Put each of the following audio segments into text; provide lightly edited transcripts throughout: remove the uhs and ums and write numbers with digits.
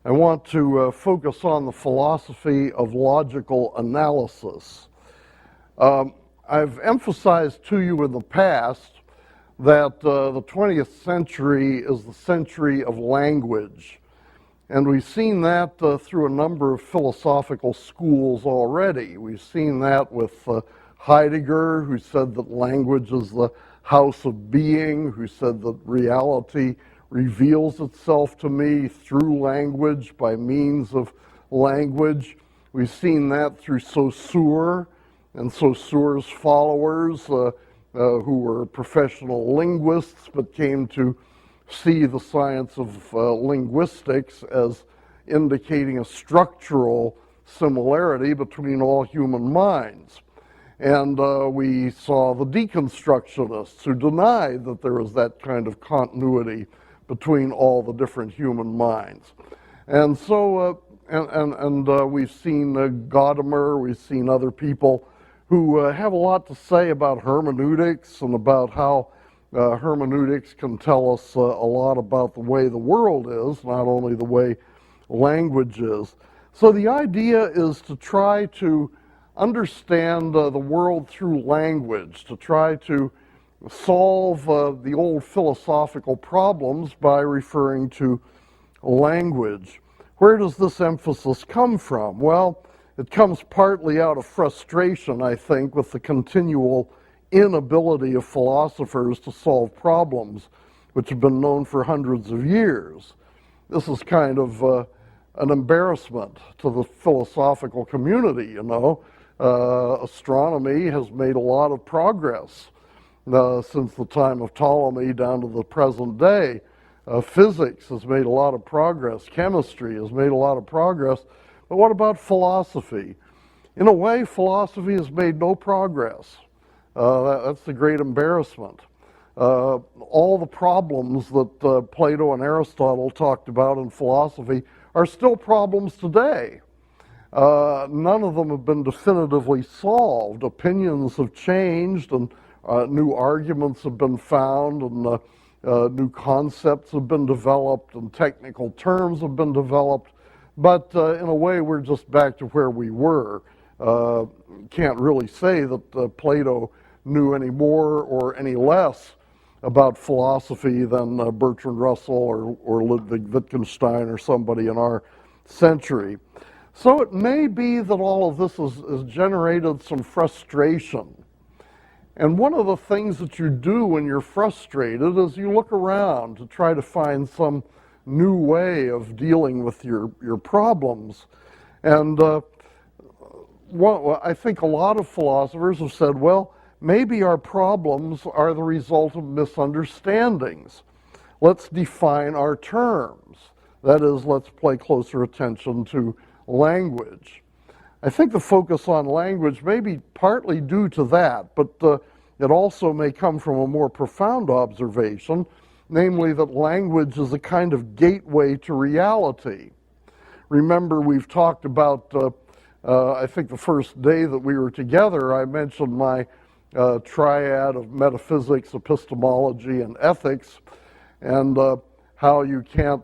I want to focus on the philosophy of logical analysis. I've emphasized to you in the past that the 20th century is the century of language. And we've seen that through a number of philosophical schools already. We've seen that with Heidegger, who said that language is the house of being, who said that reality reveals itself to me through language, by means of language. We've seen that through Saussure and Saussure's followers, who were professional linguists but came to see the science of linguistics as indicating a structural similarity between all human minds. And we saw the deconstructionists who denied that there was that kind of continuity between all the different human minds. And so, we've seen Gadamer, we've seen other people who have a lot to say about hermeneutics and about how hermeneutics can tell us a lot about the way the world is, not only the way language is. So the idea is to try to understand the world through language, to try to solve the old philosophical problems by referring to language. Where does this emphasis come from? Well, it comes partly out of frustration, I think, with the continual inability of philosophers to solve problems which have been known for hundreds of years. This is kind of an embarrassment to the philosophical community, you know. Astronomy has made a lot of progress since the time of Ptolemy down to the present day. Physics has made a lot of progress. Chemistry has made a lot of progress. But what about philosophy? In a way, philosophy has made no progress. That's the great embarrassment. All the problems that Plato and Aristotle talked about in philosophy are still problems today. None of them have been definitively solved. Opinions have changed, and new arguments have been found, and new concepts have been developed, and technical terms have been developed. But in a way, we're just back to where we were. Can't really say that Plato knew any more or any less about philosophy than Bertrand Russell or Ludwig Wittgenstein or somebody in our century. So it may be that all of this has generated some frustration. And one of the things that you do when you're frustrated is you look around to try to find some new way of dealing with your problems. And I think a lot of philosophers have said, well, maybe our problems are the result of misunderstandings. Let's define our terms. That is, let's pay closer attention to language. I think the focus on language may be partly due to that, but it also may come from a more profound observation, namely that language is a kind of gateway to reality. Remember, we've talked about, I think the first day that we were together, I mentioned my triad of metaphysics, epistemology, and ethics, and how you can't,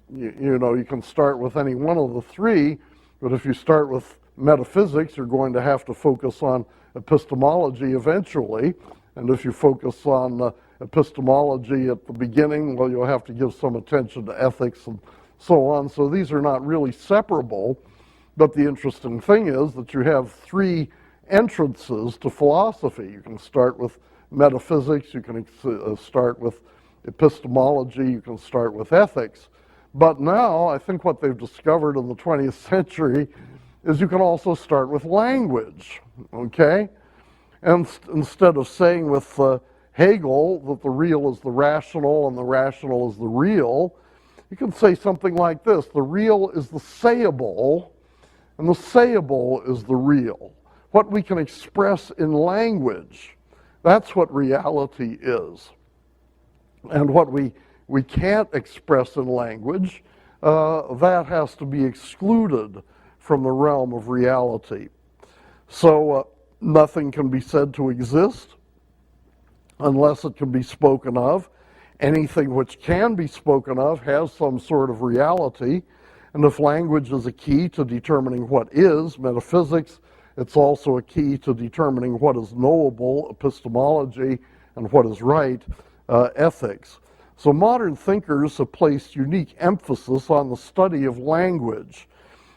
you can start with any one of the three, but if you start with metaphysics, you're going to have to focus on epistemology eventually, and if you focus on epistemology at the beginning, well, you'll have to give some attention to ethics and so on. So these are not really separable, but the interesting thing is that you have three entrances to philosophy. You can start with metaphysics, you can start with epistemology, you can start with ethics. But now, I think what they've discovered in the 20th century is you can also start with language, okay? And instead of saying with Hegel that the real is the rational and the rational is the real, you can say something like this: the real is the sayable, and the sayable is the real. What we can express in language, that's what reality is. And what we can't express in language, that has to be excluded from the realm of reality. So nothing can be said to exist unless it can be spoken of. Anything which can be spoken of has some sort of reality. And if language is a key to determining what is metaphysics, it's also a key to determining what is knowable, epistemology, and what is right, ethics. So modern thinkers have placed unique emphasis on the study of language.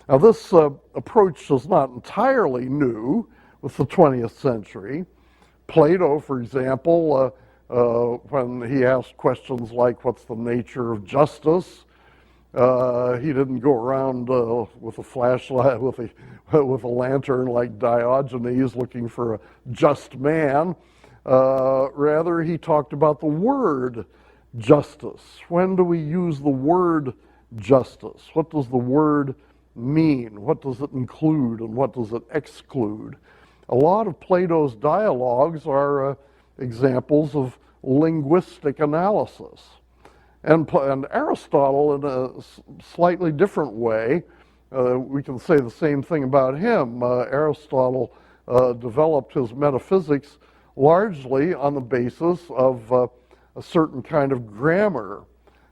Now this approach is not entirely new with the 20th century. Plato, for example, when he asked questions like, what's the nature of justice? He didn't go around with a flashlight, with a lantern like Diogenes looking for a just man. Rather, he talked about the word justice. When do we use the word justice? What does the word mean? What does it include and what does it exclude? A lot of Plato's dialogues are examples of linguistic analysis. And Aristotle, in a slightly different way, we can say the same thing about him. Aristotle developed his metaphysics largely on the basis of a certain kind of grammar.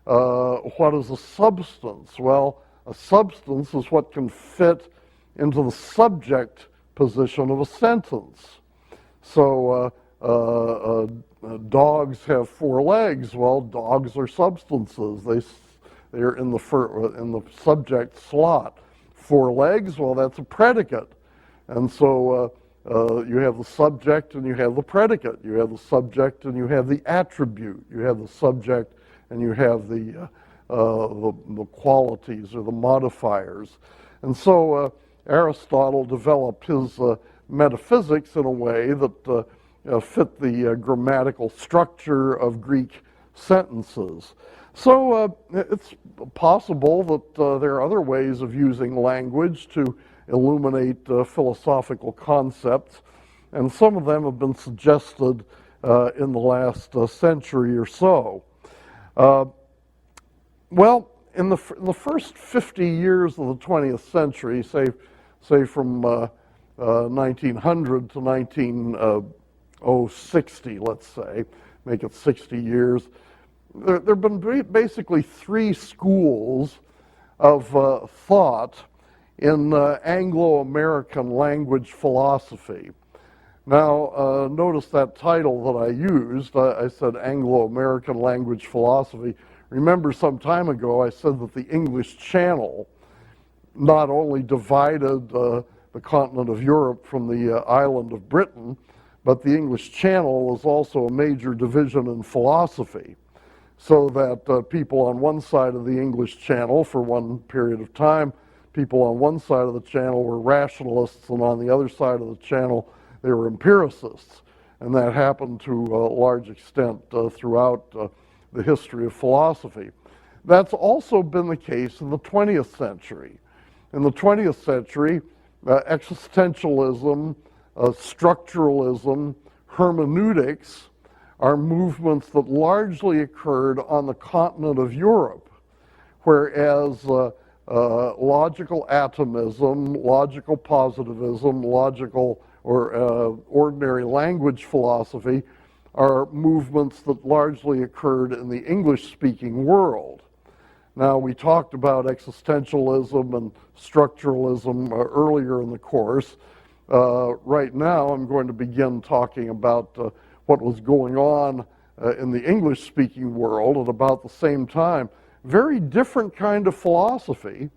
What is a substance? Well, a substance is what can fit into the subject position of a sentence. So dogs have 4 legs. Well, dogs are substances. They're in the subject slot. 4 legs, well, that's a predicate. And so you have the subject and you have the predicate. You have the subject and you have the attribute. You have the subject and you have the qualities or the modifiers. And so Aristotle developed his metaphysics in a way that fit the grammatical structure of Greek sentences. So it's possible that there are other ways of using language to illuminate philosophical concepts, and some of them have been suggested in the last century or so. Well, in the first 50 years of the 20th century, say from 1900 to 1960, let's say, make it 60 years, there have been basically 3 schools of thought in Anglo-American language philosophy. Now, notice that title that I used. I said Anglo-American language philosophy. Remember, some time ago I said that the English Channel not only divided the continent of Europe from the island of Britain, but the English Channel was also a major division in philosophy, so that people on one side of the English Channel for one period of time, people on one side of the channel were rationalists, and on the other side of the channel they were empiricists. And that happened to a large extent throughout the history of philosophy. That's also been the case in the 20th century. In the 20th century, existentialism, structuralism, hermeneutics are movements that largely occurred on the continent of Europe, whereas logical atomism, logical positivism, logical or ordinary language philosophy are movements that largely occurred in the English-speaking world. Now, we talked about existentialism and structuralism earlier in the course. Right now, I'm going to begin talking about what was going on in the English-speaking world at about the same time. Very different kind of philosophy,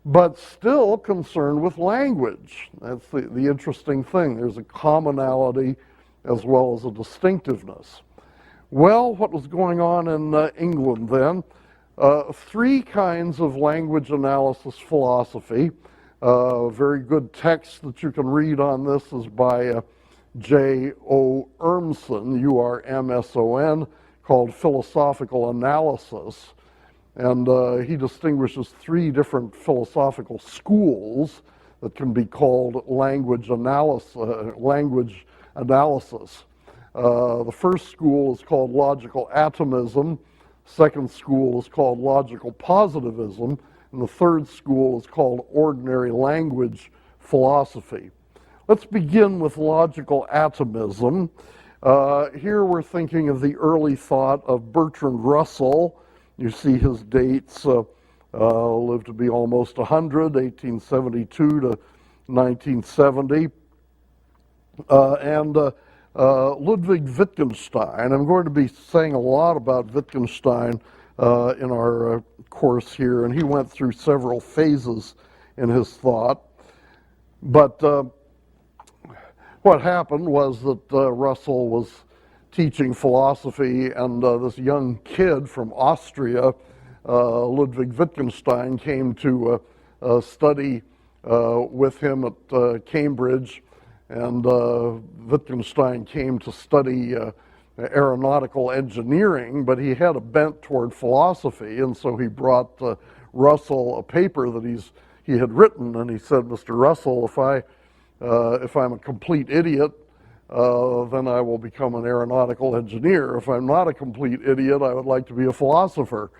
but still concerned with language. That's the interesting thing. There's a commonality as well as a distinctiveness. Well, what was going on in England then? 3 kinds of language analysis philosophy. Very good text that you can read on this is by J.O. Urmson, U-R-M-S-O-N, called Philosophical Analysis. And he distinguishes 3 different philosophical schools that can be called language analysis. The first school is called logical atomism. Second school is called logical positivism. And the third school is called ordinary language philosophy. Let's begin with logical atomism. Here we're thinking of the early thought of Bertrand Russell. You see his dates lived to be almost 100, 1872 to 1970. And Ludwig Wittgenstein. I'm going to be saying a lot about Wittgenstein in our course here, and he went through several phases in his thought. But what happened was that Russell was teaching philosophy, and this young kid from Austria, Ludwig Wittgenstein, came to study with him at Cambridge, and Wittgenstein came to study aeronautical engineering, but he had a bent toward philosophy, and so he brought Russell a paper that he had written, and he said, "Mr. Russell, if I'm a complete idiot, then I will become an aeronautical engineer. If I'm not a complete idiot, I would like to be a philosopher."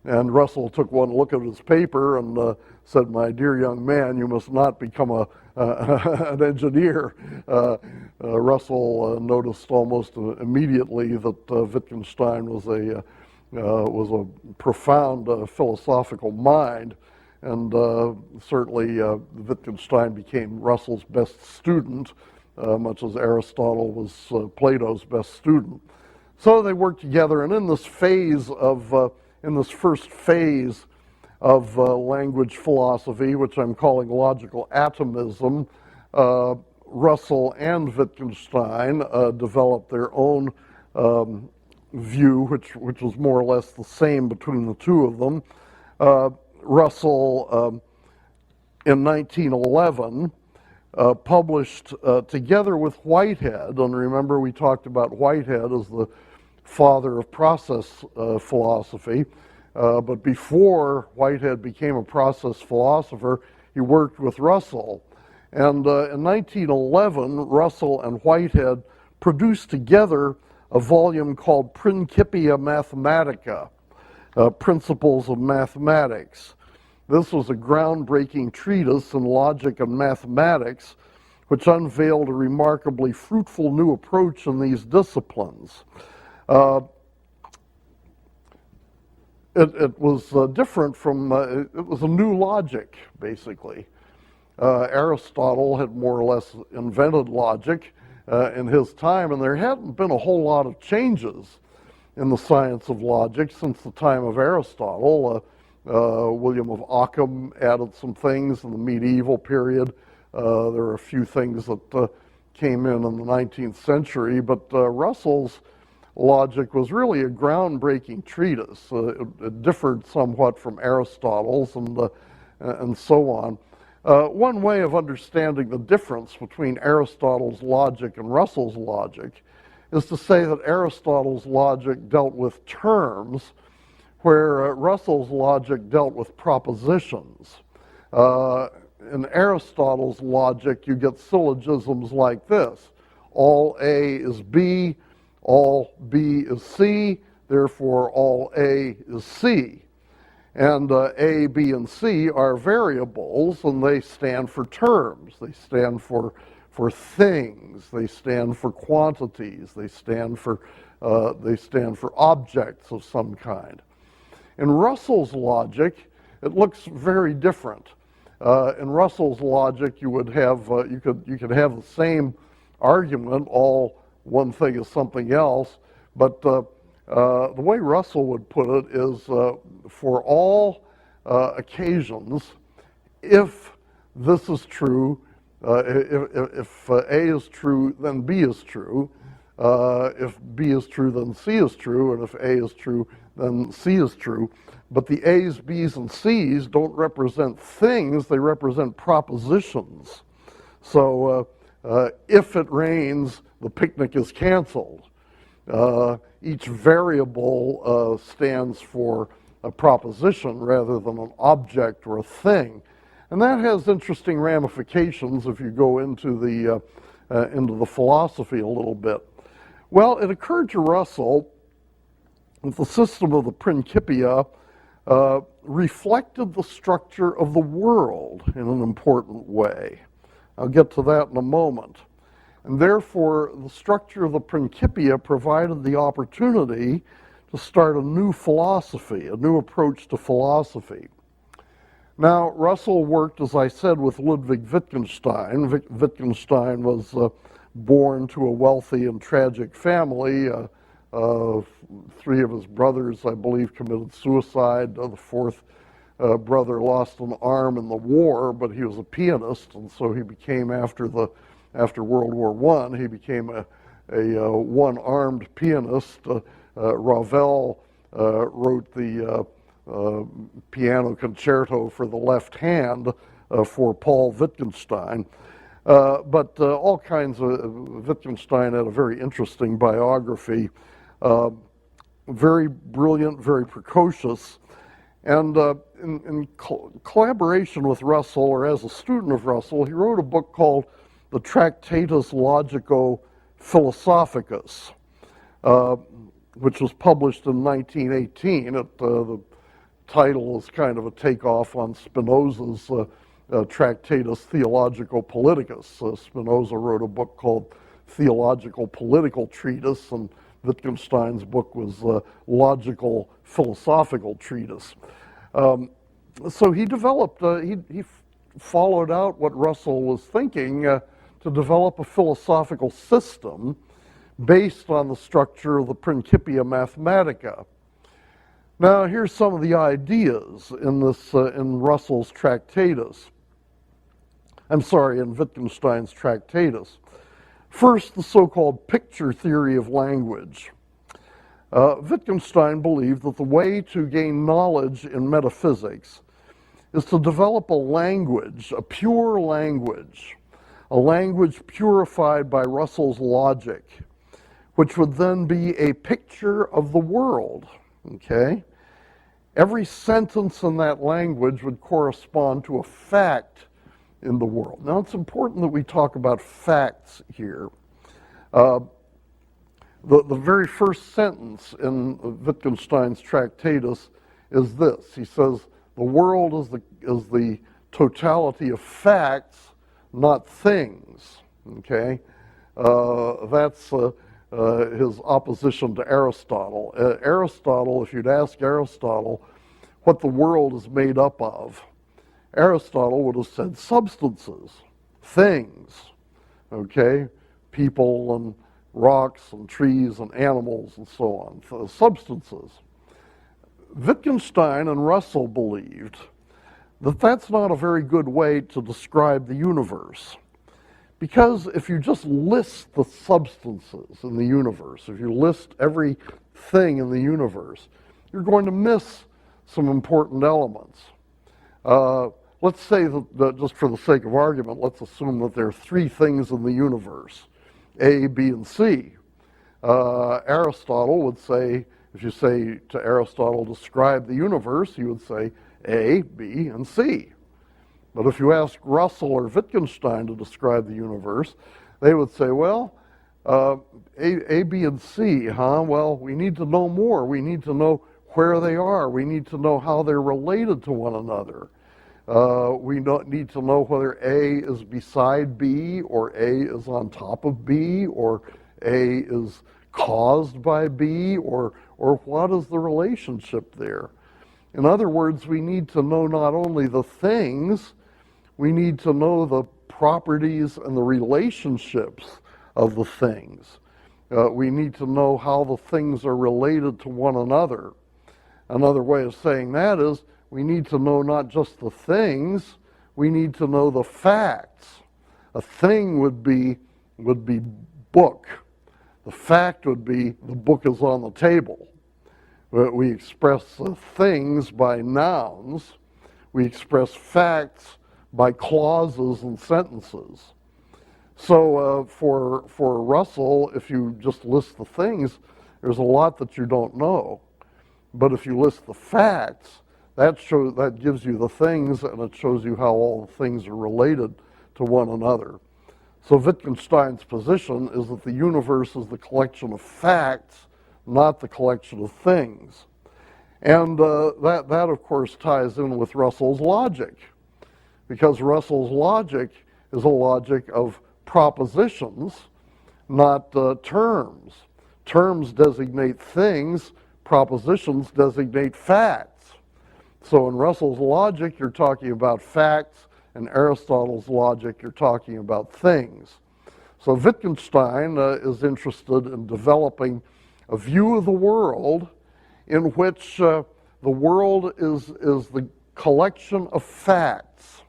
And Russell took one look at his paper and said, "My dear young man, you must not become an engineer." Russell noticed almost immediately that Wittgenstein was a profound philosophical mind, and certainly Wittgenstein became Russell's best student, much as Aristotle was Plato's best student. So they worked together, and in this first phase of language philosophy, which I'm calling logical atomism, Russell and Wittgenstein developed their own view, which was more or less the same between the two of them. Russell, in 1911, published together with Whitehead, and remember we talked about Whitehead as the father of process philosophy, but before Whitehead became a process philosopher, he worked with Russell. And in 1911, Russell and Whitehead produced together a volume called Principia Mathematica, Principles of Mathematics. This was a groundbreaking treatise in logic and mathematics, which unveiled a remarkably fruitful new approach in these disciplines. It was different from, it was a new logic, basically. Aristotle had more or less invented logic in his time, and there hadn't been a whole lot of changes in the science of logic since the time of Aristotle. William of Ockham added some things in the medieval period. There were a few things that came in the 19th century, but Russell's logic was really a groundbreaking treatise. It differed somewhat from Aristotle's and so on. One way of understanding the difference between Aristotle's logic and Russell's logic is to say that Aristotle's logic dealt with terms, where Russell's logic dealt with propositions. In Aristotle's logic, you get syllogisms like this: all A is B, all B is C, therefore all A is C. And A, B, and C are variables, and they stand for terms. They stand for things. They stand for quantities. They stand for objects of some kind. In Russell's logic, it looks very different. In Russell's logic, you would have you could have the same argument, all one thing is something else, but the way Russell would put it is, for all occasions, if this is true, if A is true, then B is true. If B is true, then C is true, and if A is true, then C is true. But the A's, B's, and C's don't represent things, they represent propositions. So if it rains, the picnic is canceled. Each variable stands for a proposition rather than an object or a thing. And that has interesting ramifications if you go into the philosophy a little bit. Well, it occurred to Russell that the system of the Principia reflected the structure of the world in an important way. I'll get to that in a moment. And therefore, the structure of the Principia provided the opportunity to start a new philosophy, a new approach to philosophy. Now, Russell worked, as I said, with Ludwig Wittgenstein. Wittgenstein was born to a wealthy and tragic family. Three of his brothers, I believe, committed suicide. The fourth brother lost an arm in the war, but he was a pianist, and so he became, after World War I, he became a one-armed pianist. Ravel wrote the piano concerto for the left hand for Paul Wittgenstein. But all kinds of, Wittgenstein had a very interesting biography, very brilliant, very precocious, and in collaboration with Russell, or as a student of Russell, he wrote a book called the Tractatus Logico-Philosophicus, which was published in 1918. The title is kind of a takeoff on Spinoza's Tractatus Theologico-Politicus. Spinoza wrote a book called Theological Political Treatise, and Wittgenstein's book was Logical Philosophical Treatise. So he developed, he followed out what Russell was thinking to develop a philosophical system based on the structure of the Principia Mathematica. Now, here's some of the ideas in Russell's Tractatus. In Wittgenstein's Tractatus. First, the so-called picture theory of language. Wittgenstein believed that the way to gain knowledge in metaphysics is to develop a language, a pure language, a language purified by Russell's logic, which would then be a picture of the world. Okay? Every sentence in that language would correspond to a fact in the world. Now, it's important that we talk about facts here. The very first sentence in Wittgenstein's Tractatus is this. He says, the world is the totality of facts, not things. Okay? That's his opposition to Aristotle. Aristotle, if you'd ask Aristotle what the world is made up of, Aristotle would have said substances, things, okay, people and rocks and trees and animals and so on, substances. Wittgenstein and Russell believed that that's not a very good way to describe the universe. Because if you just list the substances in the universe, if you list everything in the universe, you're going to miss some important elements. Let's say that just for the sake of argument, let's assume that there are three things in the universe, A, B, and C. Aristotle would say, if you say to Aristotle, describe the universe, he would say A, B, and C. But if you ask Russell or Wittgenstein to describe the universe, they would say, well, A, B, and C, huh? Well, we need to know more. We need to know where they are. We need to know how they're related to one another. We need to know whether A is beside B, or A is on top of B, or A is caused by B, or what is the relationship there? In other words, we need to know not only the things, we need to know the properties and the relationships of the things. We need to know how the things are related to one another. Another way of saying that is, we need to know not just the things, we need to know the facts. A thing would be book. The fact would be the book is on the table. We express things by nouns. We express facts by clauses and sentences. So for Russell, if you just list the things, there's a lot that you don't know. But if you list the facts, that gives you the things, and it shows you how all the things are related to one another. So Wittgenstein's position is that the universe is the collection of facts, not the collection of things. And that, of course, ties in with Russell's logic, because Russell's logic is a logic of propositions, not terms. Terms designate things, propositions designate facts. So in Russell's logic, you're talking about facts. In Aristotle's logic, you're talking about things. So Wittgenstein is interested in developing a view of the world in which the world is the collection of facts.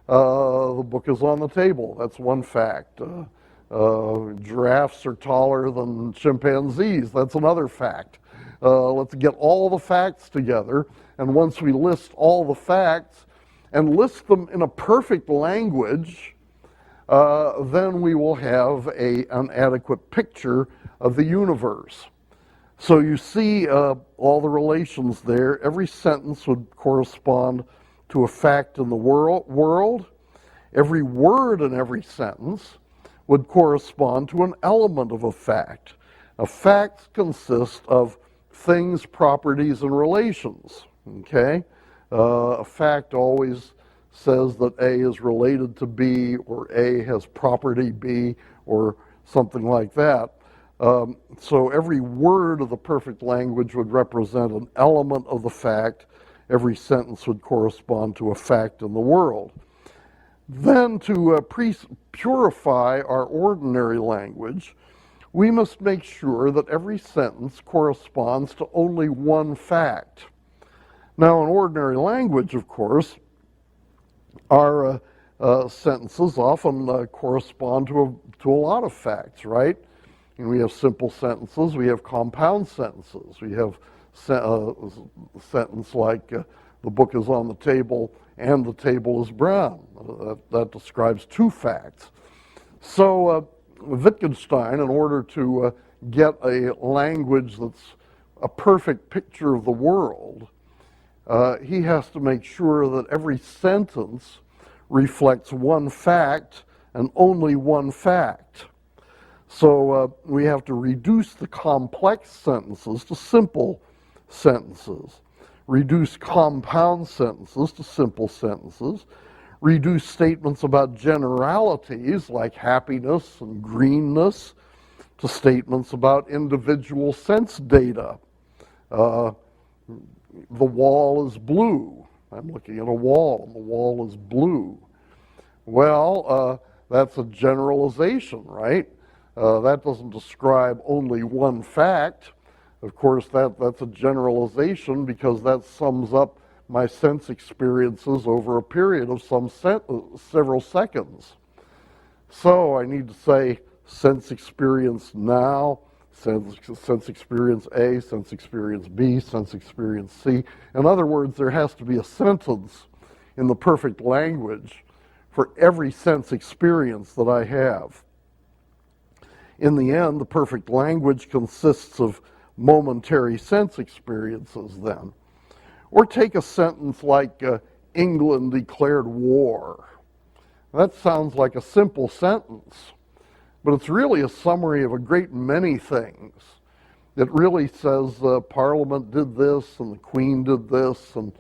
The book is on the table. That's one fact. Giraffes are taller than chimpanzees. That's another fact. Let's get all the facts together, and once we list all the facts and list them in a perfect language, then we will have an adequate picture of the universe. So you see all the relations there. Every sentence would correspond to a fact in the world. Every word in every sentence would correspond to an element of a fact. Now, facts consist of things, properties, and relations. Okay? A fact always says that A is related to B, or A has property B, or something like that. So every word of the perfect language would represent an element of the fact. Every sentence would correspond to a fact in the world. Then to purify our ordinary language, we must make sure that every sentence corresponds to only one fact. Now, in ordinary language, of course, our sentences often correspond to a lot of facts, right? And we have simple sentences, we have compound sentences, we have a sentence like the book is on the table and the table is brown. That describes two facts. So Wittgenstein, in order to get a language that's a perfect picture of the world, he has to make sure that every sentence reflects one fact and only one fact. So we have to reduce the complex sentences to simple sentences, reduce compound sentences to simple sentences, reduce statements about generalities like happiness and greenness to statements about individual sense data. The wall is blue. I'm looking at a wall, and the wall is blue. Well, that's a generalization, right? That doesn't describe only one fact. Of course, that's a generalization because that sums up my sense experiences over a period of several seconds. So I need to say sense experience now, sense experience A, sense experience B, sense experience C. In other words, there has to be a sentence in the perfect language for every sense experience that I have. In the end, the perfect language consists of momentary sense experiences then. Or take a sentence like England declared war. That sounds like a simple sentence, but it's really a summary of a great many things. It really says Parliament did this, and the Queen did this, and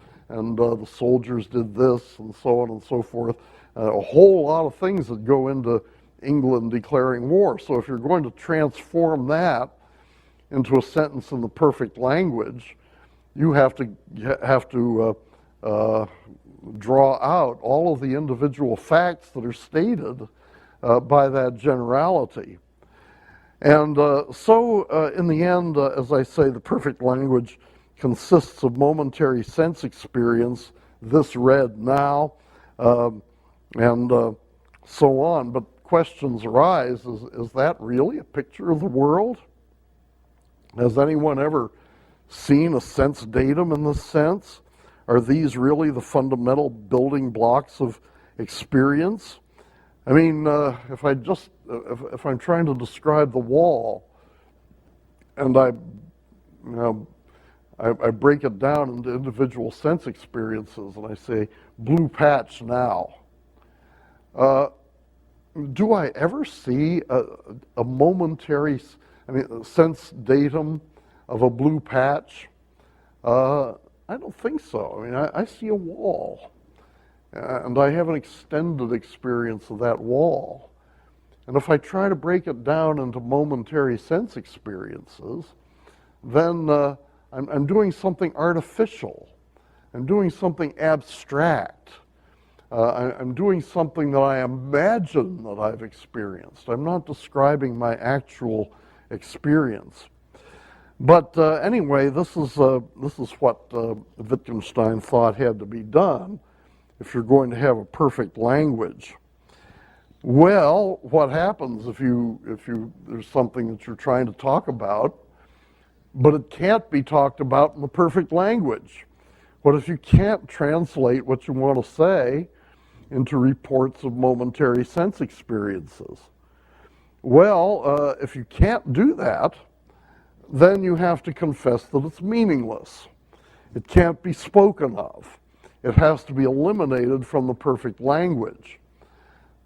the soldiers did this, and so on and so forth. A whole lot of things that go into England declaring war. So if you're going to transform that into a sentence in the perfect language, you have to draw out all of the individual facts that are stated by that generality. And so in the end, as I say, the perfect language consists of momentary sense experience, this read now, and so on. But questions arise, is that really a picture of the world? Has anyone ever seen a sense datum in this sense? Are these really the fundamental building blocks of experience? I mean, if I'm trying to describe the wall, and I break it down into individual sense experiences, and I say blue patch now. Do I ever see a momentary, sense datum of a blue patch? I don't think so. I mean, I see a wall, and I have an extended experience of that wall. And if I try to break it down into momentary sense experiences, then I'm doing something artificial. I'm doing something abstract. I'm doing something that I imagine that I've experienced. I'm not describing my actual experience. But anyway, this is what Wittgenstein thought had to be done if you're going to have a perfect language. Well, what happens if there's something that you're trying to talk about, but it can't be talked about in the perfect language? What if you can't translate what you want to say into reports of momentary sense experiences? Well, if you can't do that, then you have to confess that it's meaningless. It can't be spoken of. It has to be eliminated from the perfect language.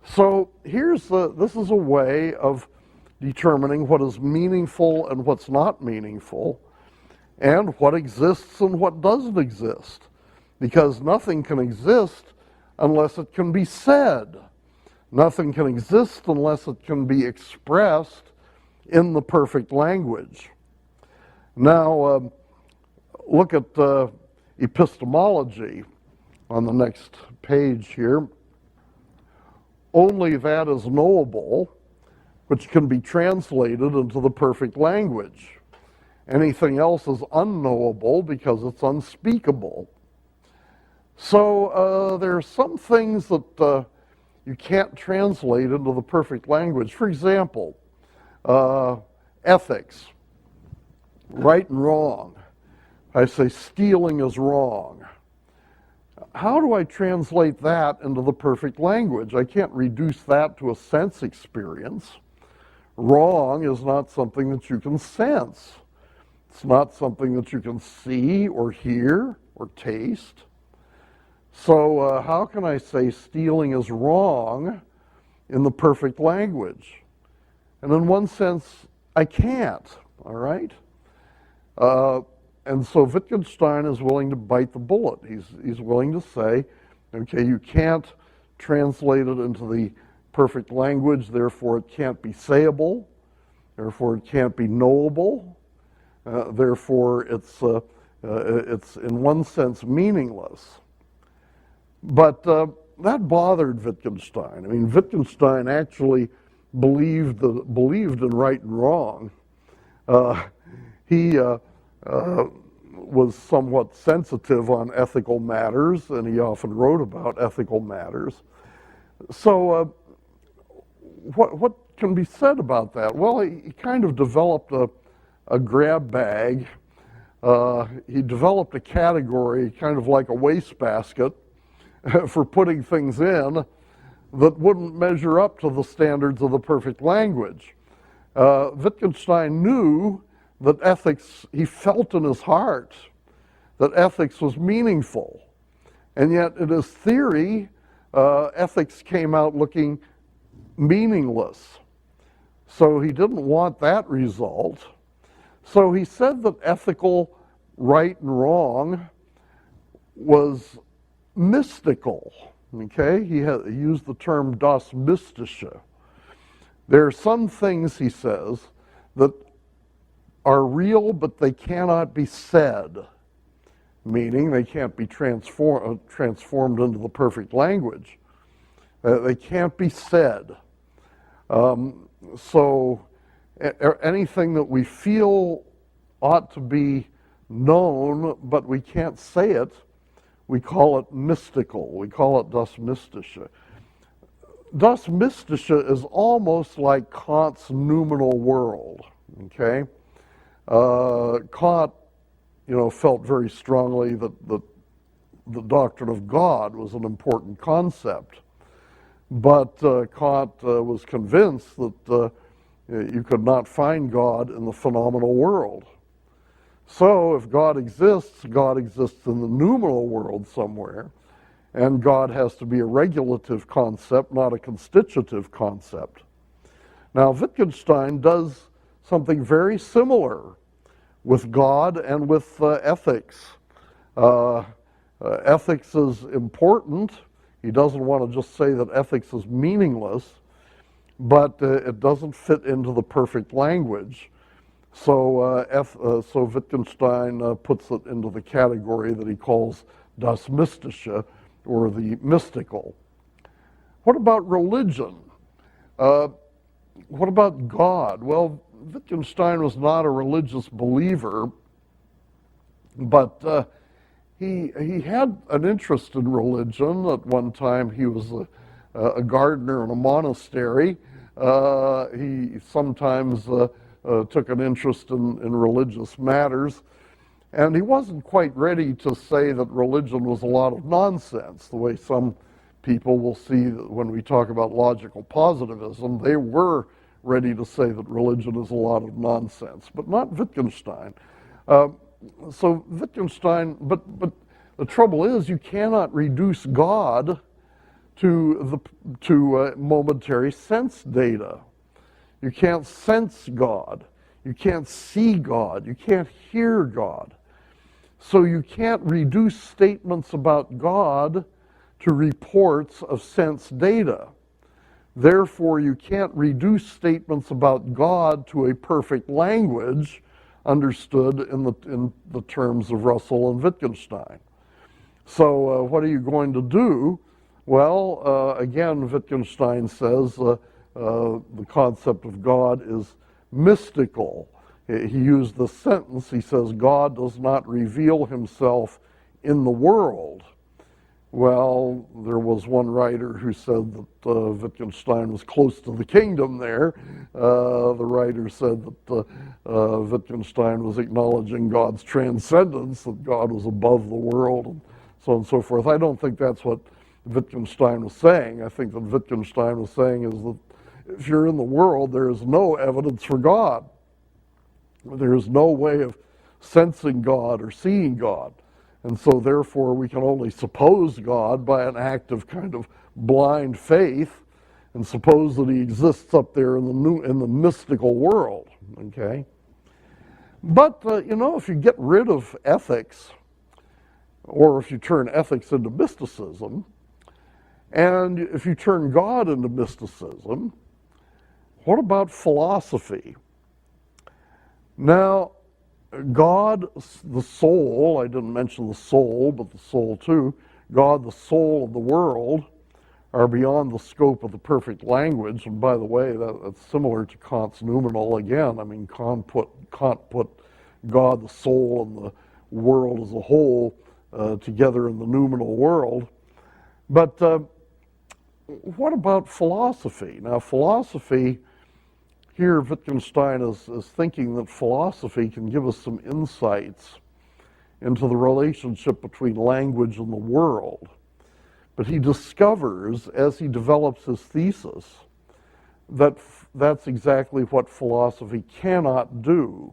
So this is a way of determining what is meaningful and what's not meaningful, and what exists and what doesn't exist. Because nothing can exist unless it can be said. Nothing can exist unless it can be expressed in the perfect language. Now, look at epistemology on the next page here. Only that is knowable which can be translated into the perfect language. Anything else is unknowable because it's unspeakable. So there are some things that you can't translate into the perfect language. For example, ethics, right and wrong. I say stealing is wrong. How do I translate that into the perfect language? I can't reduce that to a sense experience. Wrong is not something that you can sense. It's not something that you can see or hear or taste. So how can I say stealing is wrong in the perfect language? And in one sense, I can't, all right? And so Wittgenstein is willing to bite the bullet. He's willing to say, okay, you can't translate it into the perfect language, therefore it can't be sayable, therefore it can't be knowable, therefore it's in one sense meaningless. But that bothered Wittgenstein. I mean, Wittgenstein actually believed in right and wrong. He was somewhat sensitive on ethical matters, and he often wrote about ethical matters. So what can be said about that? Well, he kind of developed a grab bag. He developed a category, kind of like a wastebasket, for putting things in that wouldn't measure up to the standards of the perfect language. Wittgenstein knew that ethics, he felt in his heart that ethics was meaningful. And yet in his theory, ethics came out looking meaningless. So he didn't want that result. So he said that ethical right and wrong was mystical. Okay, he used the term das Mystische. There are some things, he says, that are real, but they cannot be said, meaning they can't be transformed into the perfect language. They can't be said. So anything that we feel ought to be known, but we can't say it, we call it mystical. We call it das Mystische. Das Mystische is almost like Kant's noumenal world. Okay, Kant, felt very strongly that the doctrine of God was an important concept, but Kant was convinced that you could not find God in the phenomenal world. So if God exists in the noumenal world somewhere, and God has to be a regulative concept, not a constitutive concept. Now, Wittgenstein does something very similar with God and with ethics. Ethics is important. He doesn't want to just say that ethics is meaningless, but it doesn't fit into the perfect language. So Wittgenstein puts it into the category that he calls das Mystische, or the mystical. What about religion? What about God? Well, Wittgenstein was not a religious believer, but he had an interest in religion. At one time, he was a gardener in a monastery. He sometimes took an interest in religious matters. And he wasn't quite ready to say that religion was a lot of nonsense, the way some people will see when we talk about logical positivism. They were ready to say that religion is a lot of nonsense, but not Wittgenstein. So Wittgenstein, but the trouble is you cannot reduce God to momentary sense data. You can't sense God. You can't see God. You can't hear God. So you can't reduce statements about God to reports of sense data. Therefore, you can't reduce statements about God to a perfect language understood in the terms of Russell and Wittgenstein. So what are you going to do? Well, again, Wittgenstein says the concept of God is mystical. He used the sentence, he says, God does not reveal himself in the world. Well, there was one writer who said that Wittgenstein was close to the kingdom there. The writer said that Wittgenstein was acknowledging God's transcendence, that God was above the world, and so on and so forth. I don't think that's what Wittgenstein was saying. I think that Wittgenstein was saying is that if you're in the world, there is no evidence for God. There is no way of sensing God or seeing God. And so therefore we can only suppose God by an act of kind of blind faith and suppose that he exists up there in the mystical world, okay? But, if you get rid of ethics, or if you turn ethics into mysticism, and if you turn God into mysticism, what about philosophy? Now, God, the soul, I didn't mention the soul, but the soul too, God, the soul of the world, are beyond the scope of the perfect language. And by the way, that's similar to Kant's noumenal again. I mean, Kant put God, the soul, and the world as a whole together in the noumenal world. But what about philosophy? Now, philosophy, here Wittgenstein is thinking that philosophy can give us some insights into the relationship between language and the world. But he discovers, as he develops his thesis, that that's exactly what philosophy cannot do.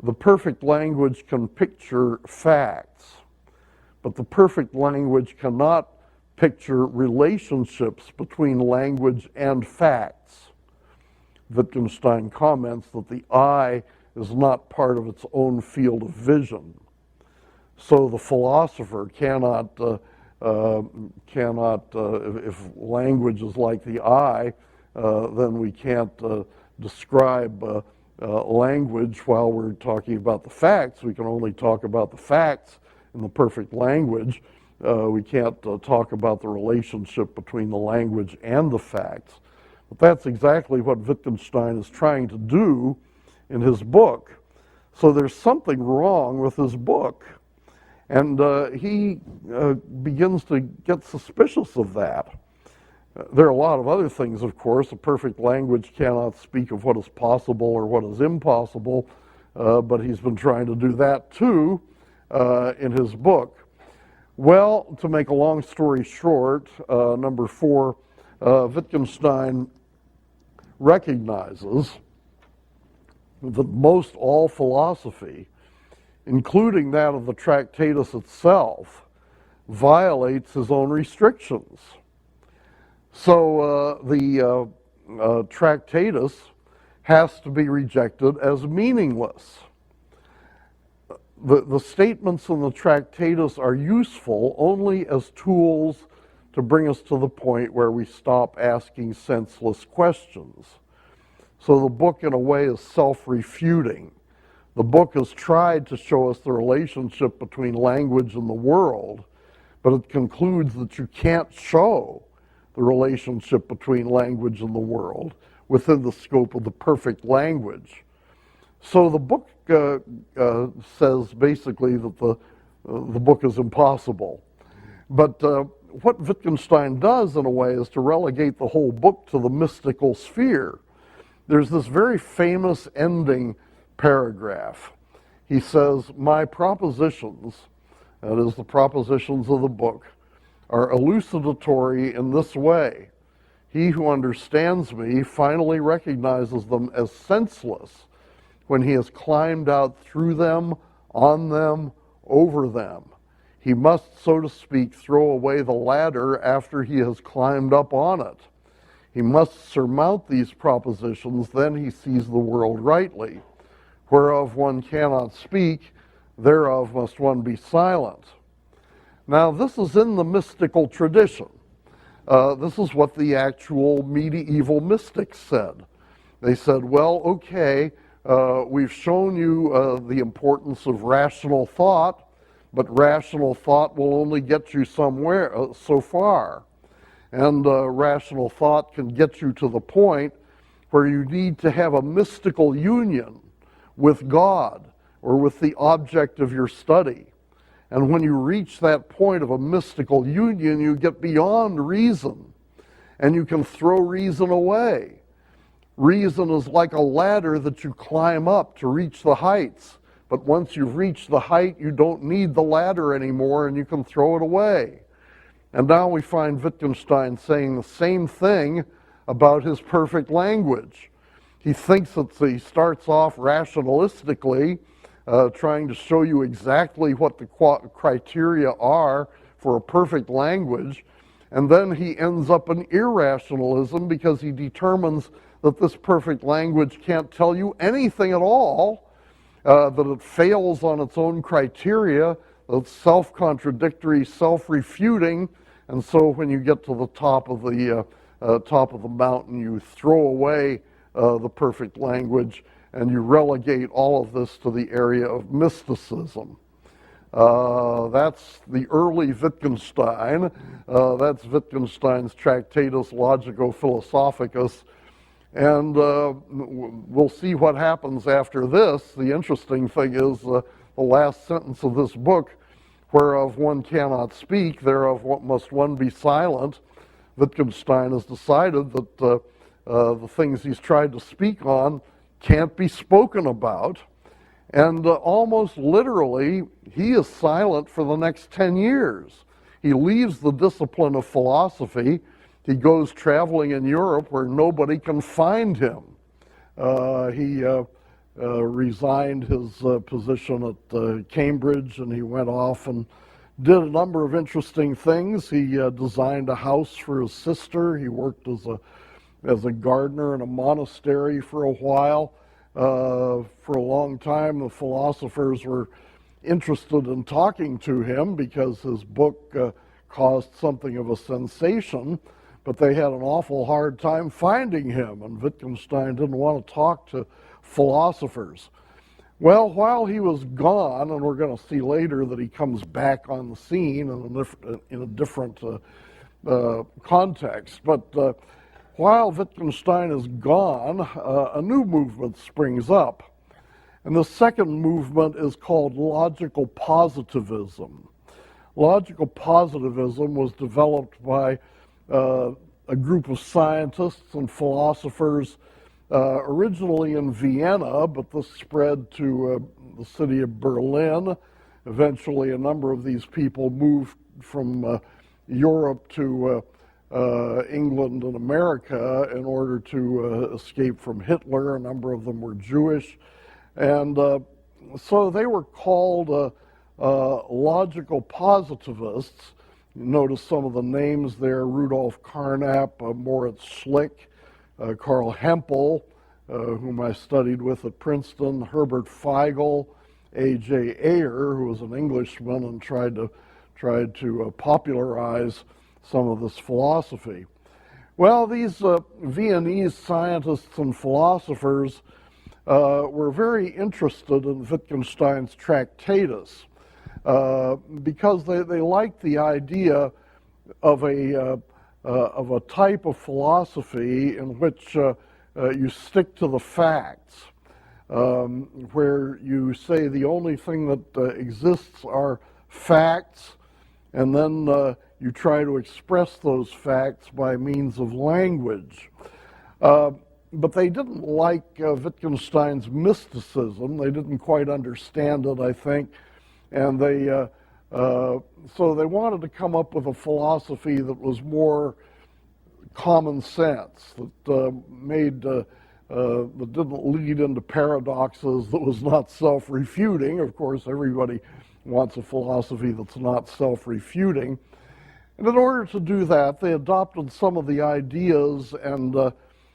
The perfect language can picture facts, but the perfect language cannot picture relationships between language and facts. Wittgenstein comments that the eye is not part of its own field of vision. So the philosopher cannot, if language is like the eye, then we can't describe language while we're talking about the facts. We can only talk about the facts in the perfect language. We can't talk about the relationship between the language and the facts. But that's exactly what Wittgenstein is trying to do in his book. So there's something wrong with his book. And he begins to get suspicious of that. There are a lot of other things, of course. A perfect language cannot speak of what is possible or what is impossible, but he's been trying to do that too in his book. Well, to make a long story short, number 4, Wittgenstein recognizes that most all philosophy, including that of the Tractatus itself, violates his own restrictions. So the Tractatus has to be rejected as meaningless. The statements in the Tractatus are useful only as tools to bring us to the point where we stop asking senseless questions. So the book, in a way, is self-refuting. The book has tried to show us the relationship between language and the world, but it concludes that you can't show the relationship between language and the world within the scope of the perfect language. So the book says basically that the book is impossible. But what Wittgenstein does, in a way, is to relegate the whole book to the mystical sphere. There's this very famous ending paragraph. He says, "My propositions," that is the propositions of the book, "are elucidatory in this way. He who understands me finally recognizes them as senseless when he has climbed out through them, on them, over them. He must, so to speak, throw away the ladder after he has climbed up on it. He must surmount these propositions, then he sees the world rightly. Whereof one cannot speak, thereof must one be silent." Now, this is in the mystical tradition. This is what the actual medieval mystics said. They said, well, okay, we've shown you the importance of rational thought, but rational thought will only get you somewhere, so far. And rational thought can get you to the point where you need to have a mystical union with God or with the object of your study. And when you reach that point of a mystical union, you get beyond reason, and you can throw reason away. Reason is like a ladder that you climb up to reach the heights. But once you've reached the height, you don't need the ladder anymore, and you can throw it away. And now we find Wittgenstein saying the same thing about his perfect language. He thinks that he starts off rationalistically, trying to show you exactly what the criteria are for a perfect language, and then he ends up in irrationalism because he determines that this perfect language can't tell you anything at all, that it fails on its own criteria, that it's self-contradictory, self-refuting, and so when you get to the top of the mountain, you throw away the perfect language, and you relegate all of this to the area of mysticism. That's the early Wittgenstein. That's Wittgenstein's Tractatus Logico-Philosophicus. And we'll see what happens after this. The interesting thing is the last sentence of this book, whereof one cannot speak, thereof must one be silent. Wittgenstein has decided that the things he's tried to speak on can't be spoken about. And almost literally, he is silent for the next 10 years. He leaves the discipline of philosophy. He goes traveling in Europe where nobody can find him. He resigned his position at Cambridge, and he went off and did a number of interesting things. He designed a house for his sister. He worked as a gardener in a monastery for a while. For a long time, the philosophers were interested in talking to him because his book caused something of a sensation, but they had an awful hard time finding him, and Wittgenstein didn't want to talk to philosophers. Well, while he was gone, and we're going to see later that he comes back on the scene in a different context, but while Wittgenstein is gone, a new movement springs up. And the second movement is called logical positivism. Logical positivism was developed by a group of scientists and philosophers originally in Vienna, but this spread to the city of Berlin. Eventually, a number of these people moved from Europe to England and America in order to escape from Hitler. A number of them were Jewish. And so they were called logical positivists. Notice some of the names there: Rudolf Carnap, Moritz Schlick, Karl Hempel, whom I studied with at Princeton, Herbert Feigl, A.J. Ayer, who was an Englishman and tried to popularize some of this philosophy. Well, these Viennese scientists and philosophers were very interested in Wittgenstein's Tractatus because they liked the idea of a type of philosophy in which you stick to the facts, where you say the only thing that exists are facts, and then you try to express those facts by means of language. But they didn't like Wittgenstein's mysticism. They didn't quite understand it, I think, and so they wanted to come up with a philosophy that was more common sense, that didn't lead into paradoxes, that was not self-refuting. Of course, everybody wants a philosophy that's not self-refuting. And in order to do that, they adopted some of the ideas and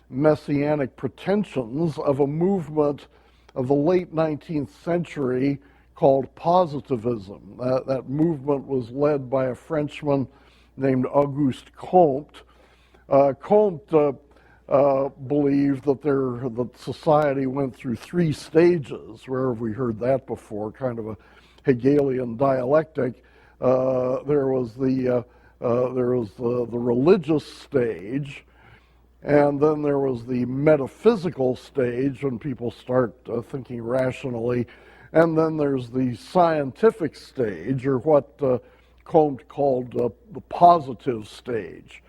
messianic pretensions of a movement of the late 19th century called Positivism. That movement was led by a Frenchman named Auguste Comte. Comte believed that society went through three stages. Where have we heard that before? Kind of a Hegelian dialectic. There was the religious stage, and then there was the metaphysical stage when people start thinking rationally, and then there's the scientific stage, or what Comte called the positive stage.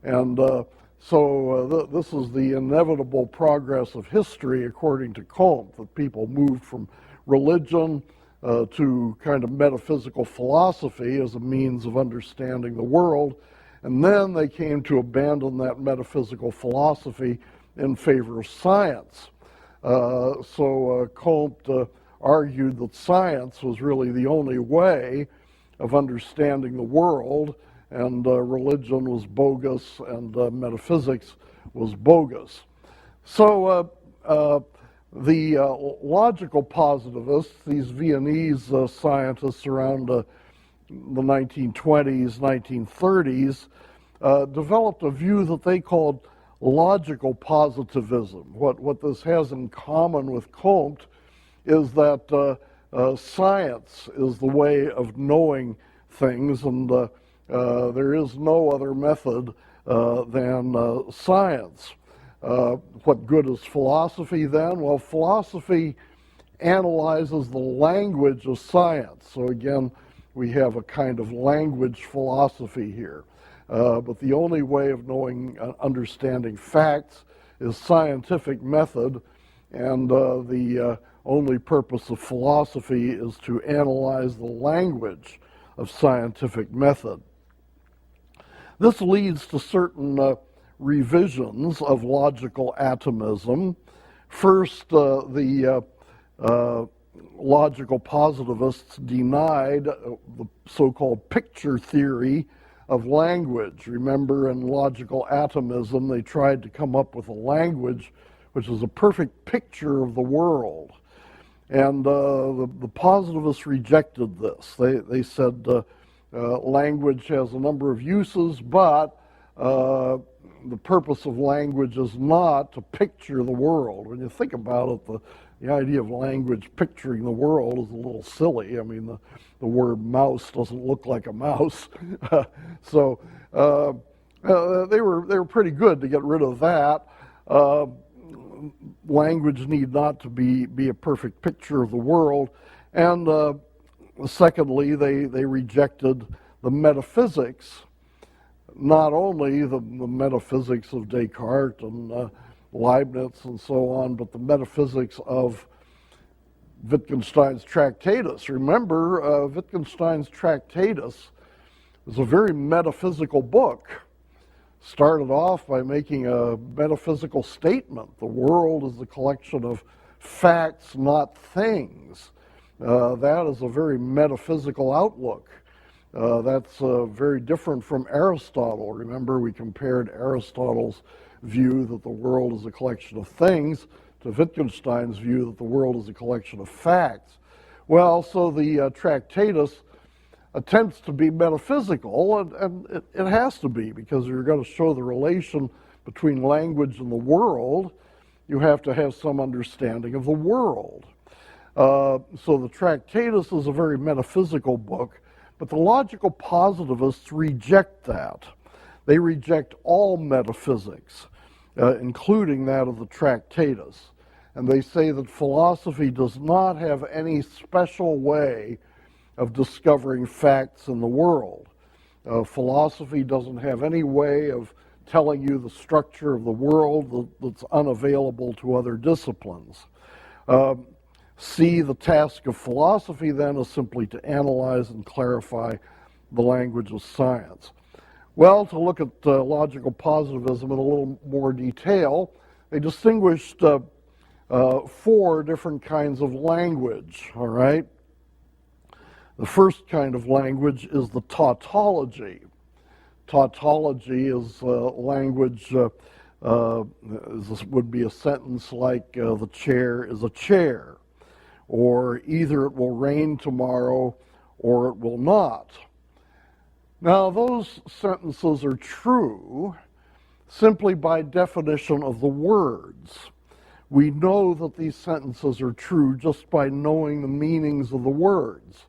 And so this is the inevitable progress of history, according to Comte, that people moved from religion to kind of metaphysical philosophy as a means of understanding the world, and then they came to abandon that metaphysical philosophy in favor of science. So Comte argued that science was really the only way of understanding the world, and religion was bogus, and metaphysics was bogus. So the logical positivists, these Viennese scientists around the 1920s, 1930s, developed a view that they called logical positivism. What this has in common with Comte is that science is the way of knowing things, and there is no other method than science. What good is philosophy then? Well, philosophy analyzes the language of science. So again, we have a kind of language philosophy here. But the only way of knowing, understanding facts is scientific method, and the only purpose of philosophy is to analyze the language of scientific method. This leads to certain revisions of logical atomism. First, the logical positivists denied the so-called picture theory of language. Remember, in logical atomism, they tried to come up with a language which is a perfect picture of the world. And the positivists rejected this. They said language has a number of uses, but the purpose of language is not to picture the world. When you think about it, the idea of language picturing the world is a little silly. I mean, the word mouse doesn't look like a mouse. So they were pretty good to get rid of that. Language need not to be a perfect picture of the world. And secondly, they rejected the metaphysics, not only the metaphysics of Descartes and Leibniz and so on, but the metaphysics of Wittgenstein's Tractatus. Remember, Wittgenstein's Tractatus was a very metaphysical book. Started off by making a metaphysical statement. The world is a collection of facts, not things. That is a very metaphysical outlook. That's very different from Aristotle. Remember, we compared Aristotle's view that the world is a collection of things to Wittgenstein's view that the world is a collection of facts. Well, so the Tractatus attempts to be metaphysical, and it has to be, because you're going to show the relation between language and the world. you have to have some understanding of the world. So the Tractatus is a very metaphysical book, but the logical positivists reject that. They reject all metaphysics, including that of the Tractatus. And they say that philosophy does not have any special way of discovering facts in the world. Philosophy doesn't have any way of telling you the structure of the world that's unavailable to other disciplines. The task of philosophy then is simply to analyze and clarify the language of science. Well, to look at logical positivism in a little more detail, they distinguished 4 different kinds of language, all right? The first kind of language is the tautology. Tautology is language, would be a sentence like, the chair is a chair, or either it will rain tomorrow or it will not. Now, those sentences are true simply by definition of the words. We know that these sentences are true just by knowing the meanings of the words.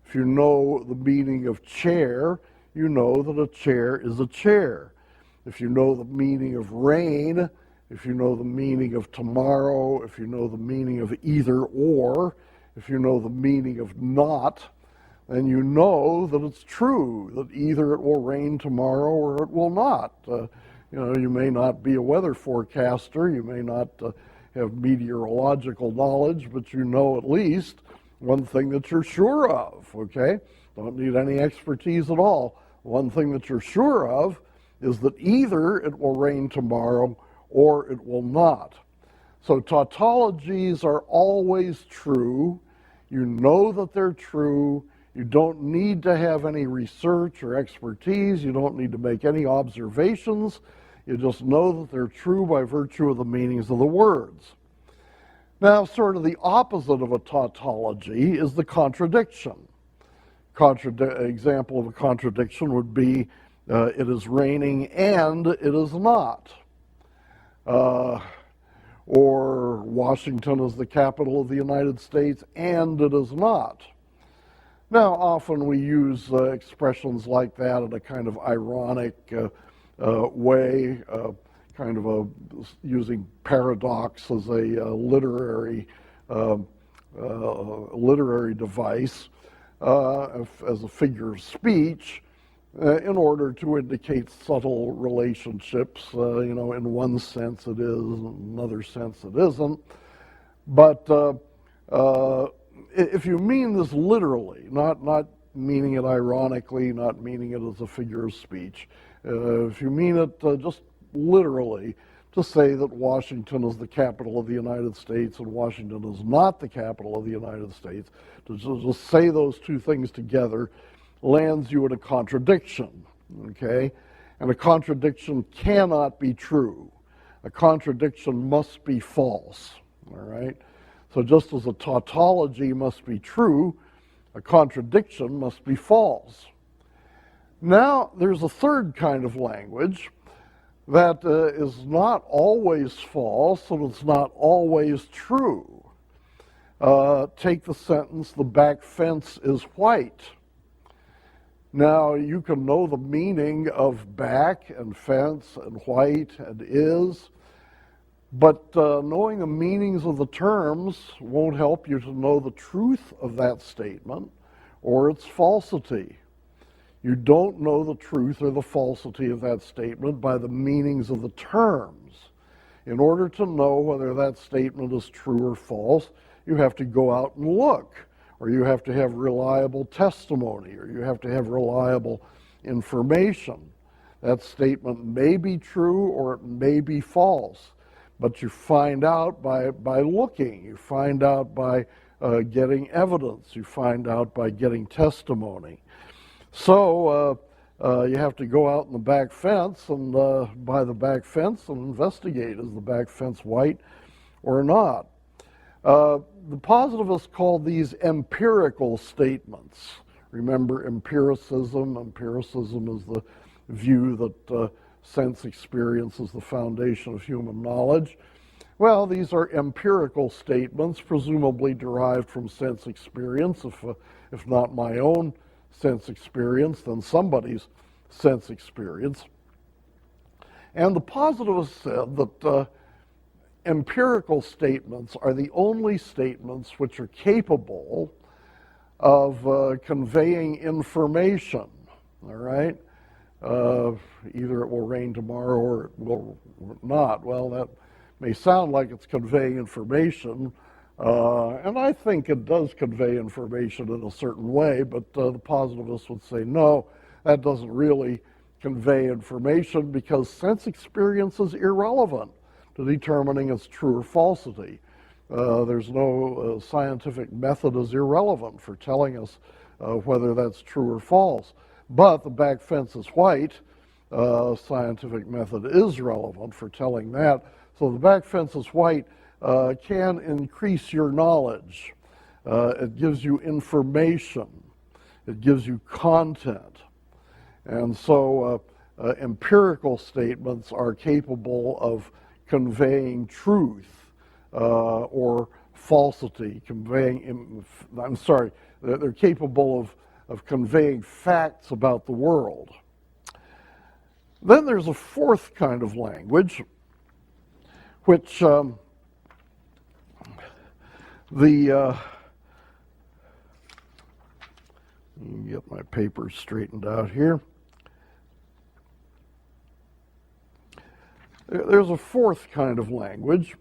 If you know the meaning of chair, you know that a chair is a chair. If you know the meaning of rain, if you know the meaning of tomorrow, if you know the meaning of either or, if you know the meaning of not, then you know that it's true, that either it will rain tomorrow or it will not. You may not be a weather forecaster, you may not have meteorological knowledge, but you know at least one thing that you're sure of, okay? Don't need any expertise at all. One thing that you're sure of is that either it will rain tomorrow or it will not. So tautologies are always true. You know that they're true. You don't need to have any research or expertise. You don't need to make any observations. You just know that they're true by virtue of the meanings of the words. Now, sort of the opposite of a tautology is the contradiction. Example of a contradiction would be, it is raining and it is not. Or Washington is the capital of the United States and it is not. Now, often we use expressions like that in a kind of ironic way, kind of using paradox as a literary device, as a figure of speech, in order to indicate subtle relationships. In one sense it is, in another sense it isn't. But if you mean this literally, not meaning it ironically, not meaning it as a figure of speech, if you mean it just literally, to say that Washington is the capital of the United States and Washington is not the capital of the United States, to just say those two things together lands you in a contradiction, okay? And a contradiction cannot be true. A contradiction must be false, all right? So just as a tautology must be true, a contradiction must be false. Now, there's a third kind of language that is not always false and it's not always true. Take the sentence, the back fence is white. Now, you can know the meaning of back and fence and white and is, but knowing the meanings of the terms won't help you to know the truth of that statement or its falsity. You don't know the truth or the falsity of that statement by the meanings of the terms. In order to know whether that statement is true or false, you have to go out and look, or you have to have reliable testimony, or you have to have reliable information. That statement may be true or it may be false, but you find out by looking. You find out by getting evidence. You find out by getting testimony. So you have to go out in the back fence and by the back fence and investigate, is the back fence white or not? The positivists call these empirical statements. Remember empiricism? Empiricism is the view that sense experience is the foundation of human knowledge. Well, these are empirical statements, presumably derived from sense experience. If not my own sense experience, then somebody's sense experience. And the positivists said that empirical statements are the only statements which are capable of conveying information, all right? Either it will rain tomorrow or it will not. Well, that may sound like it's conveying information, and I think it does convey information in a certain way, but the positivists would say, no, that doesn't really convey information because sense experience is irrelevant to determining its true or falsity. There's no scientific method is irrelevant for telling us whether that's true or false. But the back fence is white. Scientific method is relevant for telling that. So the back fence is white can increase your knowledge. It gives you information. It gives you content. And so empirical statements are capable of conveying truth or falsity, they're capable of conveying facts about the world. Then there's a fourth kind of language, which let me get my papers straightened out here. There's a fourth kind of language,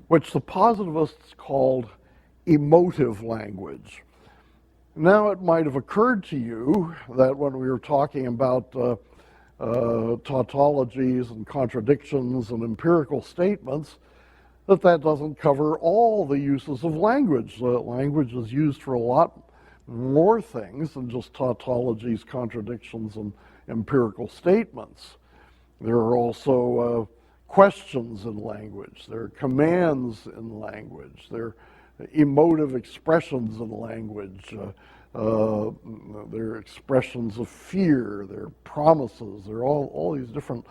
which the positivists called emotive language. Now, it might have occurred to you that when we were talking about tautologies and contradictions and empirical statements, that doesn't cover all the uses of language. Language is used for a lot more things than just tautologies, contradictions, and empirical statements. There are also questions in language. There are commands in language. There are emotive expressions in language. There are expressions of fear. There are promises. There are all these different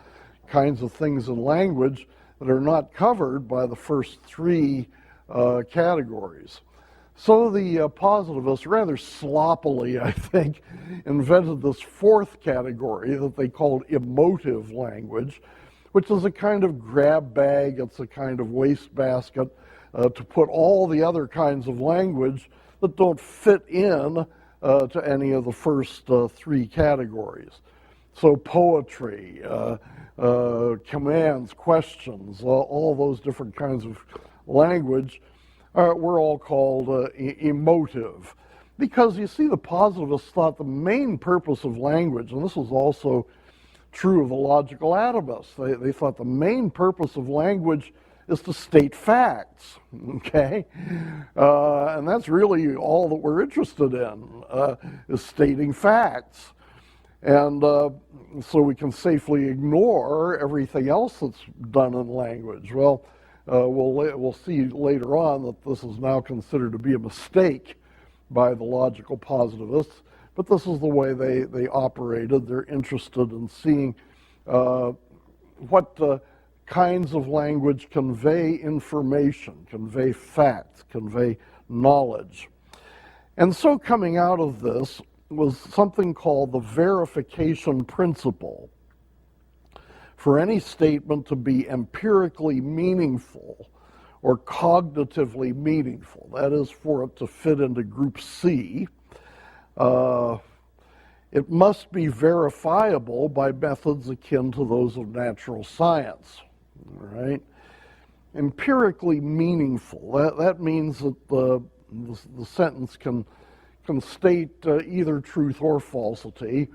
kinds of things in language that are not covered by the first three categories. So the positivists, rather sloppily, I think, invented this fourth category that they called emotive language, which is a kind of grab bag, it's a kind of wastebasket to put all the other kinds of language that don't fit in to any of the first three categories. So poetry, commands, questions, all those different kinds of language were all called emotive. Because you see, the positivists thought the main purpose of language, and this was also true of the logical atomists, they thought the main purpose of language is to state facts, okay? And that's really all that we're interested in, is stating facts. And so we can safely ignore everything else that's done in language. Well, we'll see later on that this is now considered to be a mistake by the logical positivists, but this is the way they operated. They're interested in seeing what kinds of language convey information, convey facts, convey knowledge. And so coming out of this was something called the verification principle. For any statement to be empirically meaningful or cognitively meaningful, that is, for it to fit into group C, it must be verifiable by methods akin to those of natural science, right? Empirically meaningful, that means that the sentence can state either truth or falsity.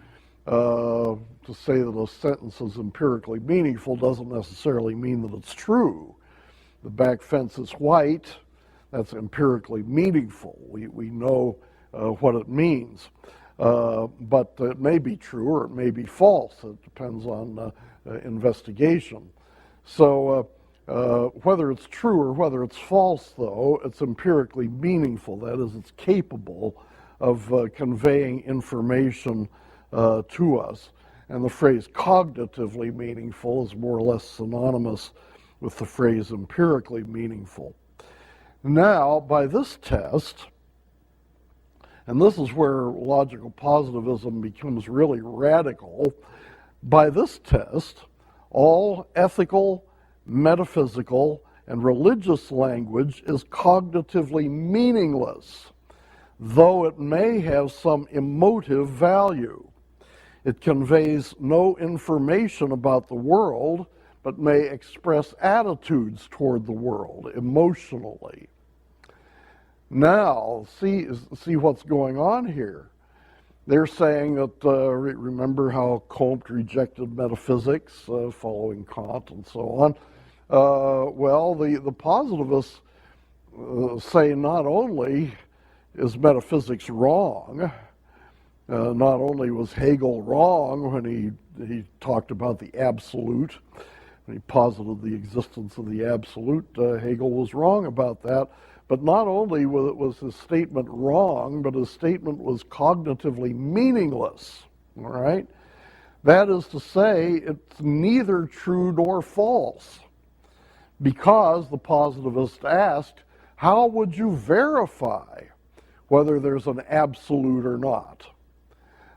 To say that a sentence is empirically meaningful doesn't necessarily mean that it's true. The back fence is white, that's empirically meaningful. We know what it means. But it may be true or it may be false. It depends on investigation. So whether it's true or whether it's false, though, it's empirically meaningful. That is, it's capable of conveying information to us. And the phrase cognitively meaningful is more or less synonymous with the phrase empirically meaningful. Now, by this test, and this is where logical positivism becomes really radical, by this test, all ethical, metaphysical, and religious language is cognitively meaningless, though it may have some emotive value. It conveys no information about the world, but may express attitudes toward the world emotionally. Now, see what's going on here. They're saying that, remember how Comte rejected metaphysics, following Kant and so on. Well, the positivists say not only is metaphysics wrong, not only was Hegel wrong when he talked about the absolute, when he posited the existence of the absolute, Hegel was wrong about that. But not only was his statement wrong, but his statement was cognitively meaningless, all right? That is to say, it's neither true nor false, because the positivist asked, how would you verify whether there's an absolute or not?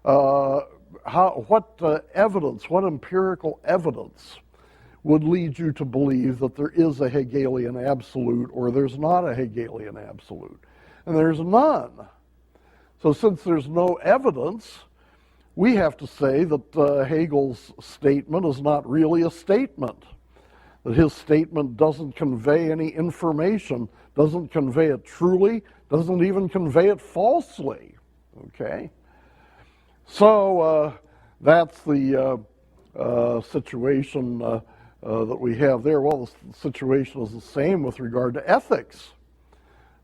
What evidence, what empirical evidence would lead you to believe that there is a Hegelian absolute or there's not a Hegelian absolute? And there's none. So since there's no evidence, we have to say that Hegel's statement is not really a statement, that his statement doesn't convey any information, doesn't convey it truly, doesn't even convey it falsely, okay? So that's the situation that we have there. Well, the situation is the same with regard to ethics,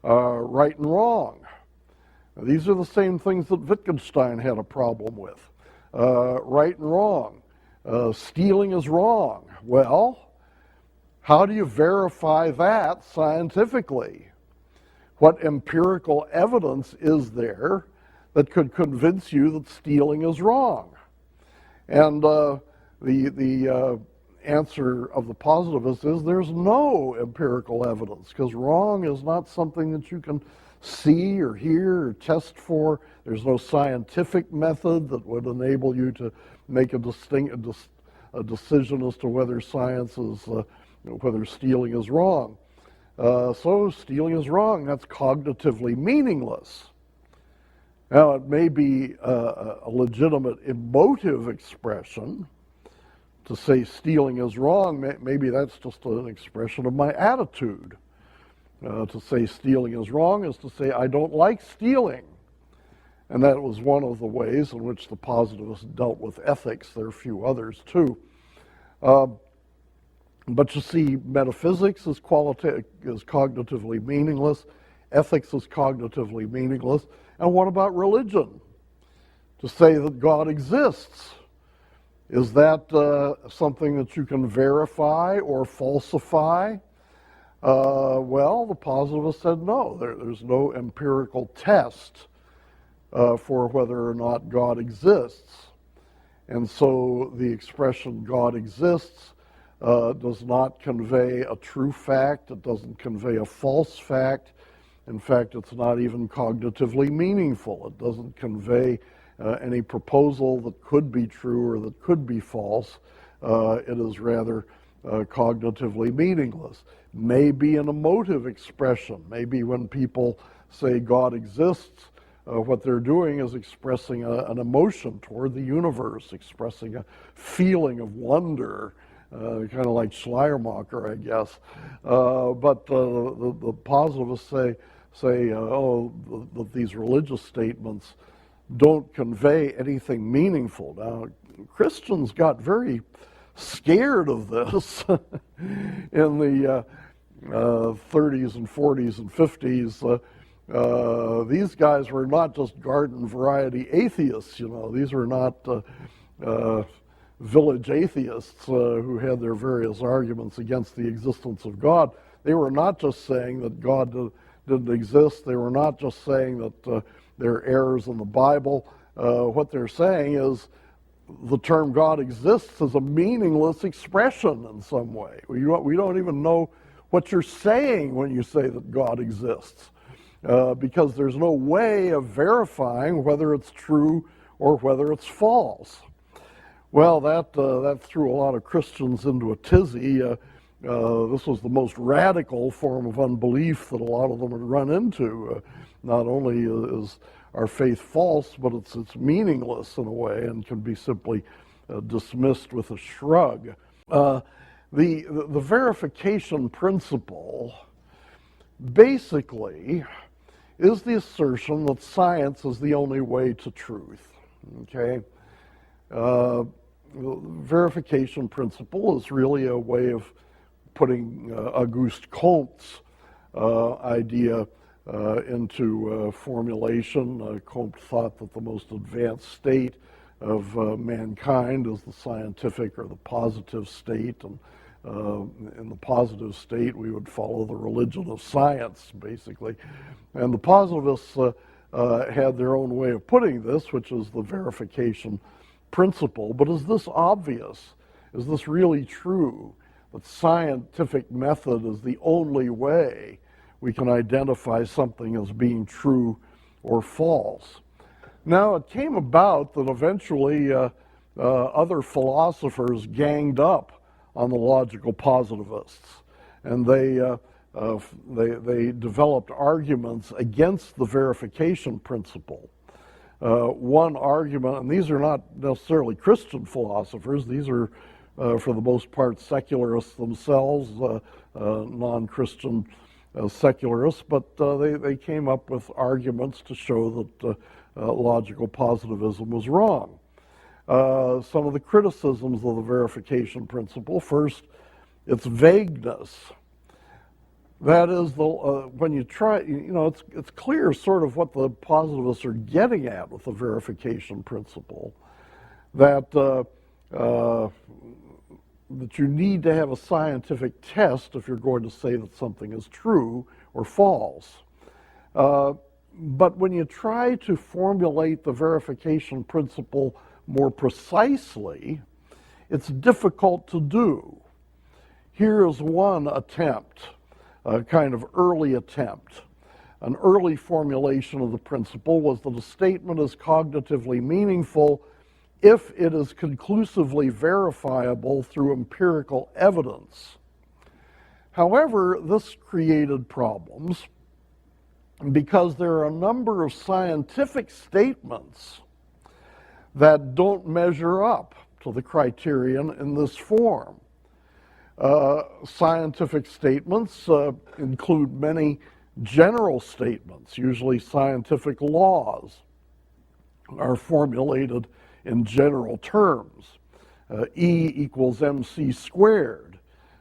right and wrong. Now, these are the same things that Wittgenstein had a problem with. Right and wrong. Stealing is wrong. Well, how do you verify that scientifically? What empirical evidence is there that could convince you that stealing is wrong? And the answer of the positivist is there's no empirical evidence, because wrong is not something that you can see or hear or test for. There's no scientific method that would enable you to make a decision as to whether whether stealing is wrong. So stealing is wrong. That's cognitively meaningless. Now, it may be a legitimate emotive expression to say stealing is wrong. Maybe that's just an expression of my attitude. To say stealing is wrong is to say I don't like stealing. And that was one of the ways in which the positivists dealt with ethics. There are a few others too. But you see, metaphysics is cognitively meaningless. Ethics is cognitively meaningless. And what about religion? To say that God exists, is that something that you can verify or falsify? Well, the positivist said no. There's no empirical test for whether or not God exists. And so the expression God exists does not convey a true fact. It doesn't convey a false fact. In fact, it's not even cognitively meaningful. It doesn't convey any proposal that could be true or that could be false. It is rather cognitively meaningless. Maybe an emotive expression. Maybe when people say God exists, what they're doing is expressing an emotion toward the universe, expressing a feeling of wonder, kind of like Schleiermacher, I guess. But the positivists say that these religious statements don't convey anything meaningful. Now, Christians got very scared of this in the 30s and 40s and 50s. These guys were not just garden variety atheists, you know. These were not village atheists who had their various arguments against the existence of God. They were not just saying that God didn't exist. They were not just saying that there are errors in the Bible. What they're saying is the term God exists is a meaningless expression in some way. We don't even know what you're saying when you say that God exists, because there's no way of verifying whether it's true or whether it's false. Well, that threw a lot of Christians into a tizzy. This was the most radical form of unbelief that a lot of them had run into. Not only is our faith false, but it's meaningless in a way and can be simply dismissed with a shrug. The verification principle basically is the assertion that science is the only way to truth. Okay? The verification principle is really a way of putting Auguste Comte's idea into formulation. Comte thought that the most advanced state of mankind is the scientific or the positive state, and in the positive state we would follow the religion of science, basically. And the positivists had their own way of putting this, which is the verification principle. But is this obvious? Is this really true, that scientific method is the only way we can identify something as being true or false? Now, it came about that eventually other philosophers ganged up on the logical positivists, and they developed arguments against the verification principle. One argument, and these are not necessarily Christian philosophers, these are for the most part secularists themselves, non-Christian secularists, but they came up with arguments to show that logical positivism was wrong. Some of the criticisms of the verification principle: first, its vagueness. That is, when you try, it's clear sort of what the positivists are getting at with the verification principle, that that you need to have a scientific test if you're going to say that something is true or false. But when you try to formulate the verification principle more precisely, it's difficult to do. Here is one attempt, a kind of early attempt. An early formulation of the principle was that a statement is cognitively meaningful if it is conclusively verifiable through empirical evidence. However, this created problems because there are a number of scientific statements that don't measure up to the criterion in this form. Scientific statements include many general statements. Usually scientific laws are formulated in general terms. E equals mc squared.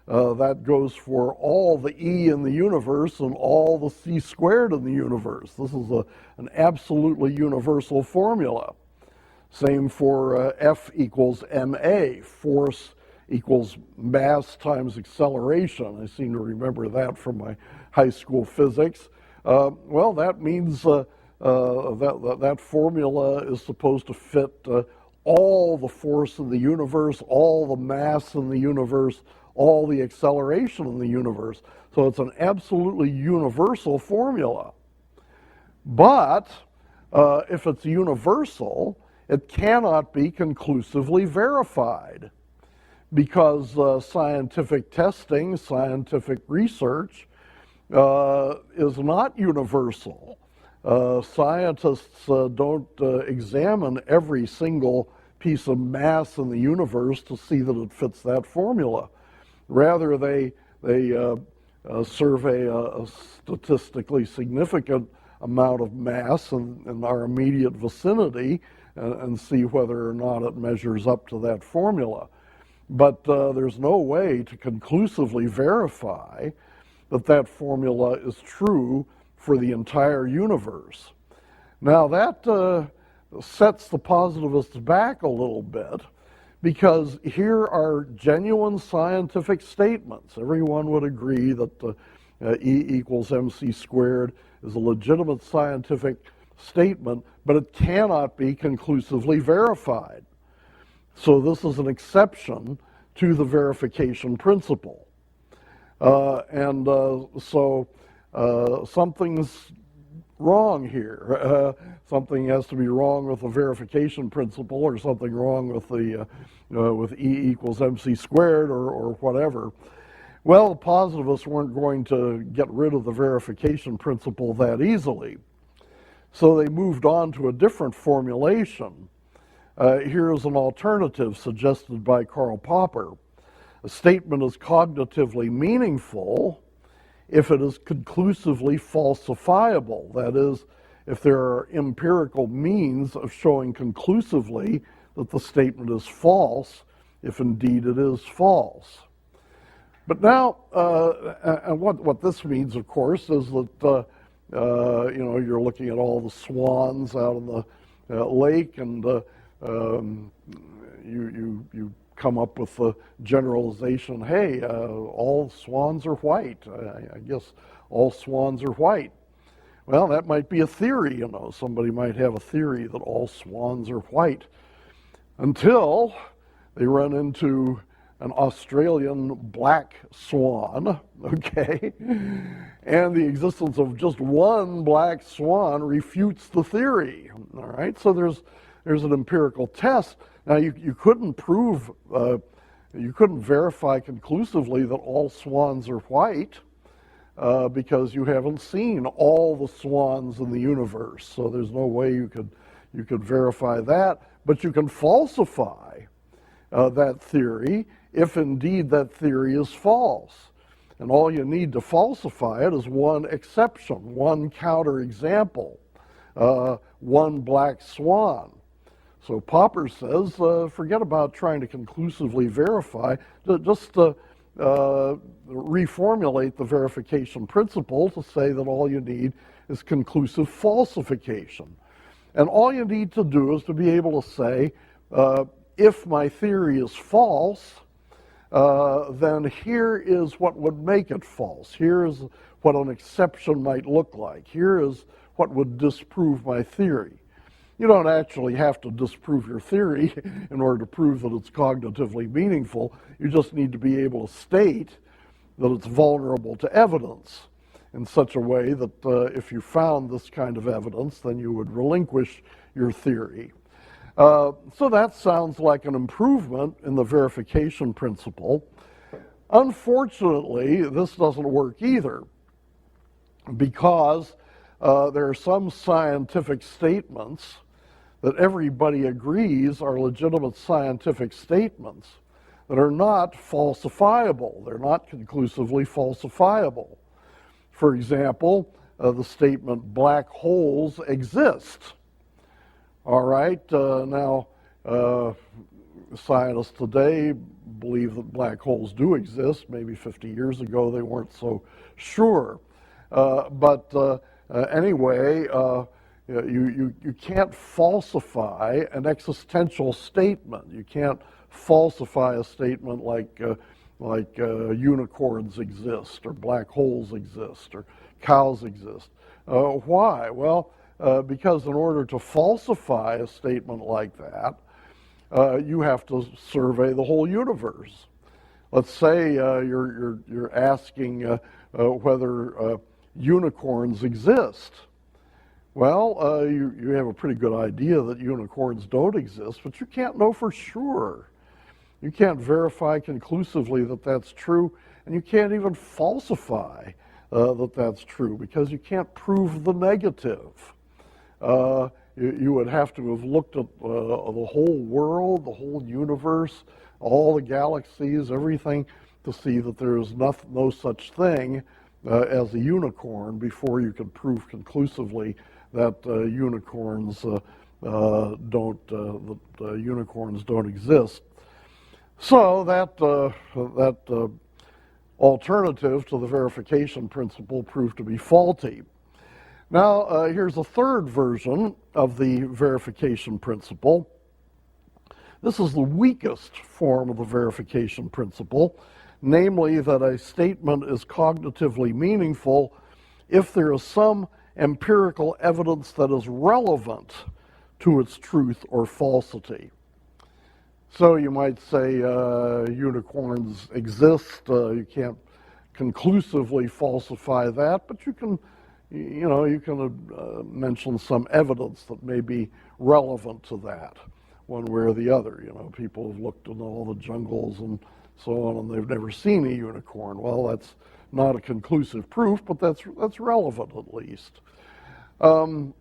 That goes for all the E in the universe and all the c squared in the universe. This is an absolutely universal formula. Same for F equals ma, force equals mass times acceleration. I seem to remember that from my high school physics. Well, that means that formula is supposed to fit all the force in the universe, all the mass in the universe, all the acceleration in the universe. So it's an absolutely universal formula. But if it's universal, it cannot be conclusively verified, because scientific testing, scientific research is not universal. Scientists don't examine every single piece of mass in the universe to see that it fits that formula. Rather, they survey a statistically significant amount of mass in our immediate vicinity and see whether or not it measures up to that formula. But there's no way to conclusively verify that that formula is true for the entire universe. Now that sets the positivists back a little bit, because here are genuine scientific statements. Everyone would agree that E equals mc squared is a legitimate scientific statement, but it cannot be conclusively verified. So this is an exception to the verification principle. So something's wrong here. Something has to be wrong with the verification principle, or something wrong with the with E equals MC squared, or whatever. Well, the positivists weren't going to get rid of the verification principle that easily. So they moved on to a different formulation. Here's an alternative suggested by Karl Popper. A statement is cognitively meaningful if it is conclusively falsifiable. That is, if there are empirical means of showing conclusively that the statement is false, if indeed it is false. But now, and what this means, of course, is that you're looking at all the swans out in the lake, and you come up with the generalization, hey, all swans are white. I guess all swans are white. Well, that might be a theory, Somebody might have a theory that all swans are white, until they run into an Australian black swan, okay? And the existence of just one black swan refutes the theory, all right? So there's an empirical test. Now, you couldn't prove, you couldn't verify conclusively that all swans are white because you haven't seen all the swans in the universe. So there's no way you could verify that, but you can falsify that theory if indeed that theory is false. And all you need to falsify it is one exception, one counterexample, one black swan. So Popper says, forget about trying to conclusively verify, just reformulate the verification principle to say that all you need is conclusive falsification. And all you need to do is to be able to say, if my theory is false, then here is what would make it false. Here is what an exception might look like. Here is what would disprove my theory. You don't actually have to disprove your theory in order to prove that it's cognitively meaningful. You just need to be able to state that it's vulnerable to evidence in such a way that if you found this kind of evidence, then you would relinquish your theory. So that sounds like an improvement in the verification principle. Unfortunately, this doesn't work either, because there are some scientific statements that everybody agrees are legitimate scientific statements that are not falsifiable. They're not conclusively falsifiable. For example, the statement, black holes exist. All right, now scientists today believe that black holes do exist. Maybe 50 years ago they weren't so sure. Anyway, you can't falsify an existential statement. You can't falsify a statement like unicorns exist, or black holes exist, or cows exist. Why? Well, because in order to falsify a statement like that, you have to survey the whole universe. Let's say you're asking whether unicorns exist. Well, you have a pretty good idea that unicorns don't exist, but you can't know for sure. You can't verify conclusively that that's true, and you can't even falsify that that's true, because you can't prove the negative. You would have to have looked at the whole world, the whole universe, all the galaxies, everything, to see that there is no such thing as a unicorn before you could prove conclusively that unicorns don't exist. So that alternative to the verification principle proved to be faulty. Now, here's a third version of the verification principle. This is the weakest form of the verification principle, namely that a statement is cognitively meaningful if there is some empirical evidence that is relevant to its truth or falsity. So you might say unicorns exist. You can't conclusively falsify that, but you can, mention some evidence that may be relevant to that, one way or the other. People have looked in all the jungles and so on, and they've never seen a unicorn. Well, that's not a conclusive proof, but that's relevant at least. And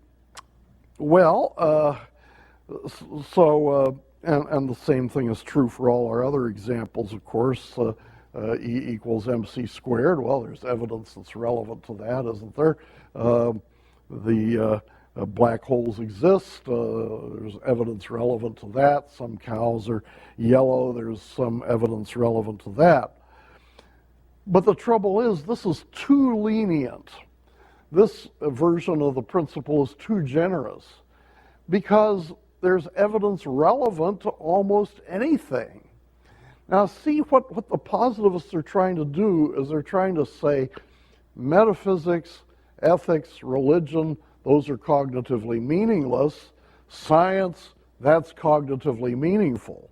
the same thing is true for all our other examples, of course. E equals mc squared. Well, there's evidence that's relevant to that, isn't there? Black holes exist. There's evidence relevant to that. Some cows are yellow. There's some evidence relevant to that. But the trouble is, this is too lenient. This version of the principle is too generous, because there's evidence relevant to almost anything. Now, see what the positivists are trying to do is they're trying to say metaphysics, ethics, religion, those are cognitively meaningless. Science, that's cognitively meaningful.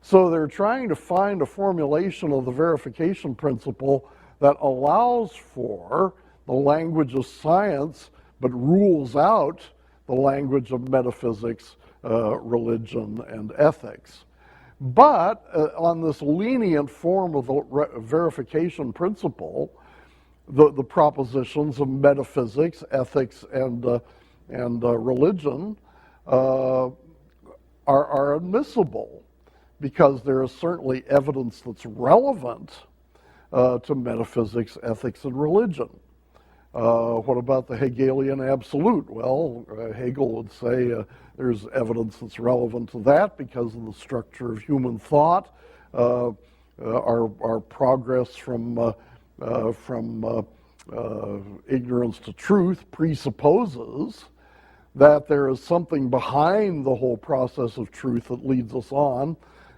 So they're trying to find a formulation of the verification principle that allows for the language of science, but rules out the language of metaphysics, religion, and ethics. But on this lenient form of the verification principle, the propositions of metaphysics, ethics, and religion are admissible, because there is certainly evidence that's relevant to metaphysics, ethics, and religion. What about the Hegelian absolute? Well, Hegel would say there's evidence that's relevant to that because of the structure of human thought. Our progress from ignorance to truth presupposes that there is something behind the whole process of truth that leads us on.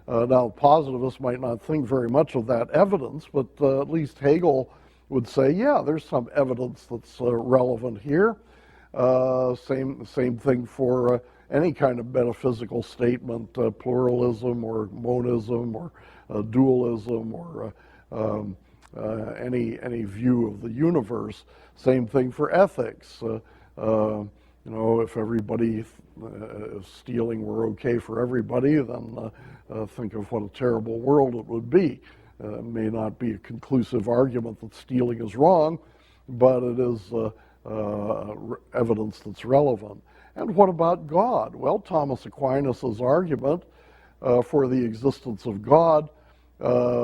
Now, positivists might not think very much of that evidence, but at least Hegel would say, yeah, there's some evidence that's relevant here. Same thing for any kind of metaphysical statement, pluralism or monism or dualism or any view of the universe. Same thing for ethics. If everybody, if stealing were okay for everybody, then think of what a terrible world it would be. May not be a conclusive argument that stealing is wrong, but it is evidence that's relevant. And what about God? Well, Thomas Aquinas' argument for the existence of God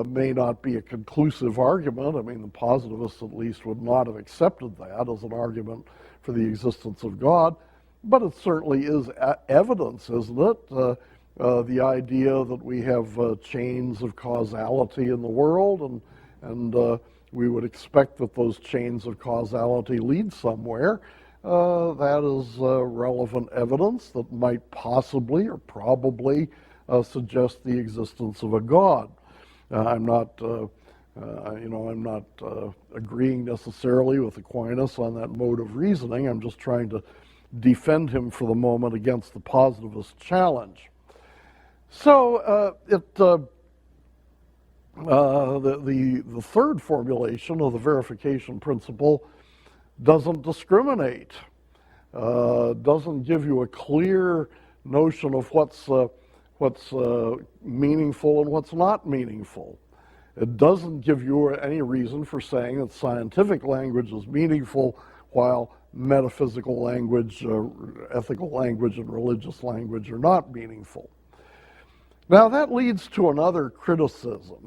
may not be a conclusive argument. I mean, the positivists at least would not have accepted that as an argument for the existence of God, but it certainly is evidence, isn't it? The idea that we have chains of causality in the world, and we would expect that those chains of causality lead somewhere. That is relevant evidence that might possibly or probably suggest the existence of a God. I'm not agreeing necessarily with Aquinas on that mode of reasoning. I'm just trying to defend him for the moment against the positivist challenge. So the third formulation of the verification principle doesn't discriminate, doesn't give you a clear notion of what's meaningful and what's not meaningful. It doesn't give you any reason for saying that scientific language is meaningful while metaphysical language, ethical language, and religious language are not meaningful. Now that leads to another criticism.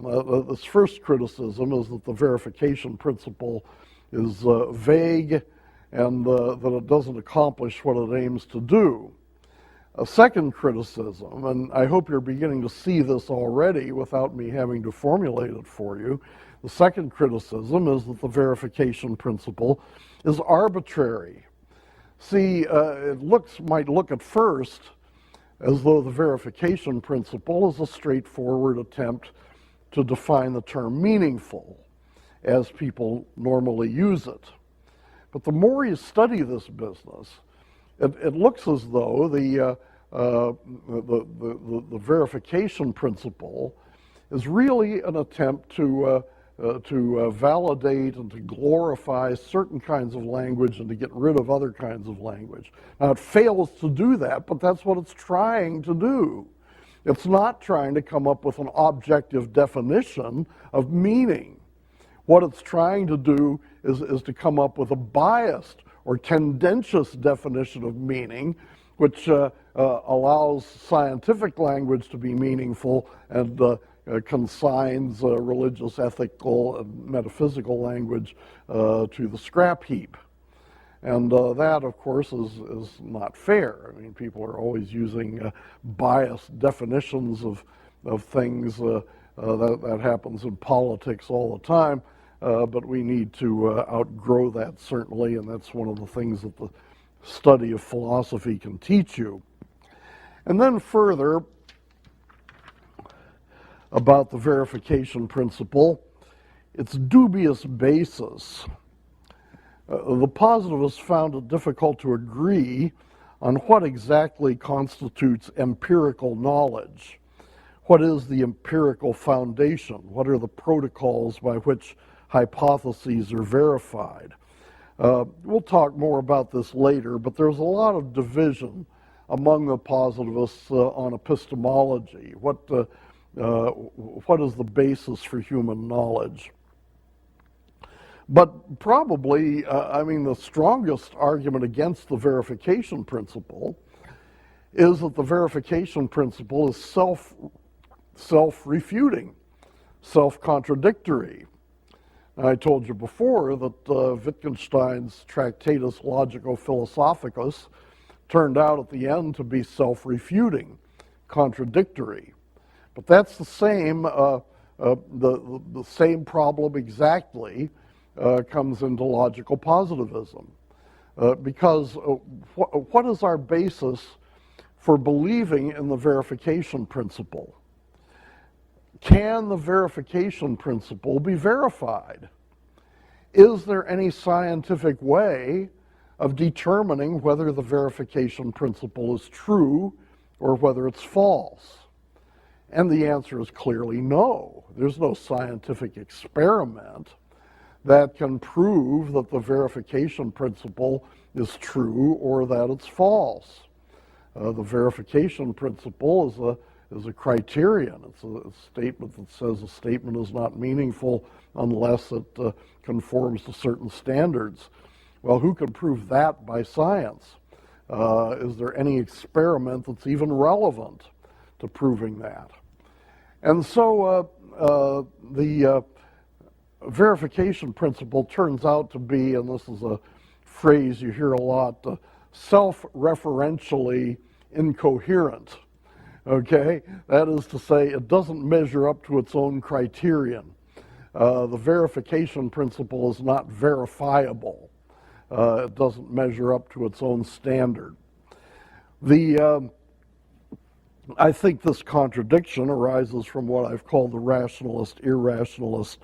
This first criticism is that the verification principle is vague and that it doesn't accomplish what it aims to do. A second criticism, and I hope you're beginning to see this already without me having to formulate it for you, the second criticism is that the verification principle is arbitrary. See, it might look at first as though the verification principle is a straightforward attempt to define the term meaningful as people normally use it. But the more you study this business, it looks as though the the verification principle is really an attempt to validate and to glorify certain kinds of language and to get rid of other kinds of language. Now, it fails to do that, but that's what it's trying to do. It's not trying to come up with an objective definition of meaning. What it's trying to do is to come up with a biased or tendentious definition of meaning, which allows scientific language to be meaningful and consigns religious, ethical, and metaphysical language to the scrap heap. And that, of course, is not fair. I mean, people are always using biased definitions of things. That happens in politics all the time, but we need to outgrow that, certainly, and that's one of the things that the study of philosophy can teach you. And then further, about the verification principle, its dubious basis. The positivists found it difficult to agree on what exactly constitutes empirical knowledge. What is the empirical foundation? What are the protocols by which hypotheses are verified? We'll talk more about this later, but there's a lot of division among the positivists on epistemology. What is the basis for human knowledge? But probably, the strongest argument against the verification principle is that the verification principle is self-refuting, self-contradictory. I told you before that Wittgenstein's Tractatus Logico-Philosophicus turned out at the end to be self-refuting, contradictory. But that's the same, the same problem exactly comes into logical positivism. Because what is our basis for believing in the verification principle? Can the verification principle be verified? Is there any scientific way of determining whether the verification principle is true or whether it's false? And the answer is clearly no. There's no scientific experiment that can prove that the verification principle is true or that it's false. The verification principle is a criterion. It's a statement that says a statement is not meaningful unless it conforms to certain standards. Well, who can prove that by science? Is there any experiment that's even relevant to proving that? And so the verification principle turns out to be, and this is a phrase you hear a lot, self-referentially incoherent. Okay? That is to say, it doesn't measure up to its own criterion. The verification principle is not verifiable. It doesn't measure up to its own standard. I think this contradiction arises from what I've called the rationalist-irrationalist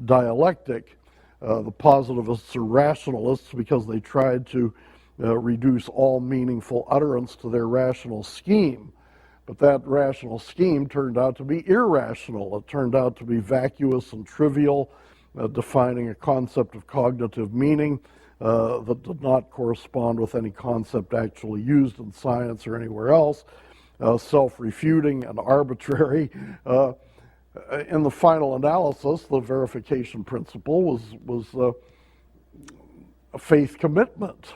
dialectic. The positivists are rationalists because they tried to reduce all meaningful utterance to their rational scheme. But that rational scheme turned out to be irrational. It turned out to be vacuous and trivial, defining a concept of cognitive meaning that did not correspond with any concept actually used in science or anywhere else, self-refuting and arbitrary. In the final analysis, the verification principle was a faith commitment.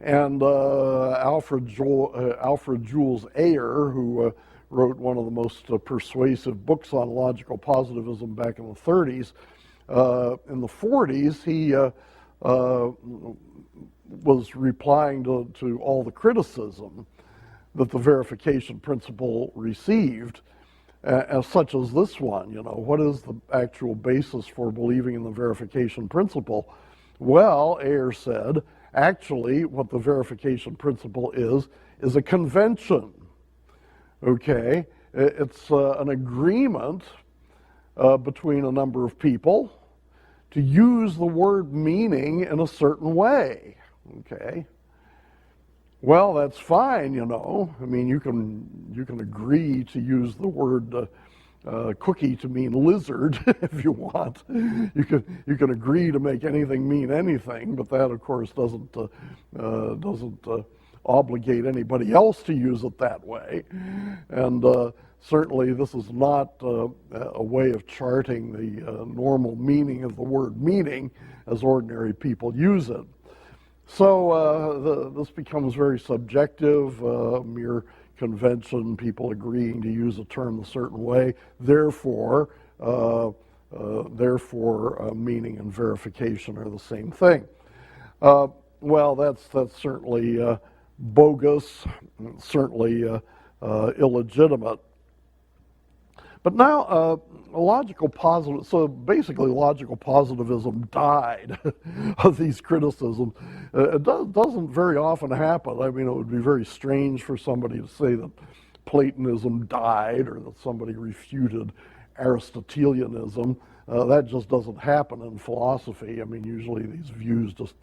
And Alfred Jules Ayer, who wrote one of the most persuasive books on logical positivism back in the 30s, in the 40s, he was replying to all the criticism that the verification principle received, as such as this one. What is the actual basis for believing in the verification principle? Well, Ayer said, actually, what the verification principle is a convention. Okay? It's an agreement between a number of people to use the word meaning in a certain way. Okay? Well, that's fine, you know. I mean, you can agree to use the word cookie to mean lizard if you want. You can agree to make anything mean anything, but that, of course, doesn't obligate anybody else to use it that way. And certainly, this is not a way of charting the normal meaning of the word meaning as ordinary people use it. So this becomes very subjective, mere convention, people agreeing to use a term a certain way. Therefore, meaning and verification are the same thing. Well, that's certainly bogus, certainly illegitimate. But now, so basically logical positivism died of these criticisms. It doesn't very often happen. I mean, it would be very strange for somebody to say that Platonism died or that somebody refuted Aristotelianism. That just doesn't happen in philosophy. I mean, usually these views just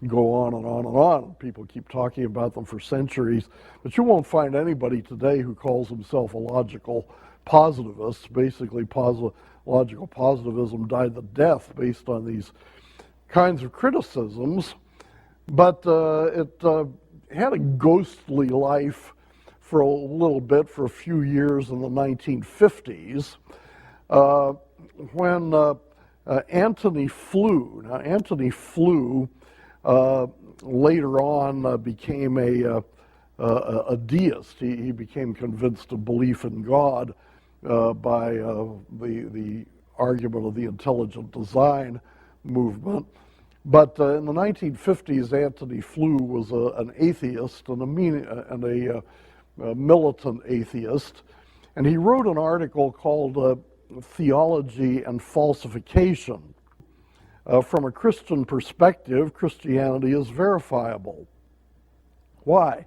go on and on and on. People keep talking about them for centuries, but you won't find anybody today who calls himself a logical positivist. Basically, logical positivism died the death based on these kinds of criticisms, but it had a ghostly life for a little bit, for a few years in the 1950s, when Antony Flew. Now, Antony Flew later on became a deist. He became convinced of belief in God by the argument of the intelligent design movement. But in the 1950s, Antony Flew was an atheist and a militant atheist, and he wrote an article called Theology and Falsification. From a Christian perspective, Christianity is verifiable. Why?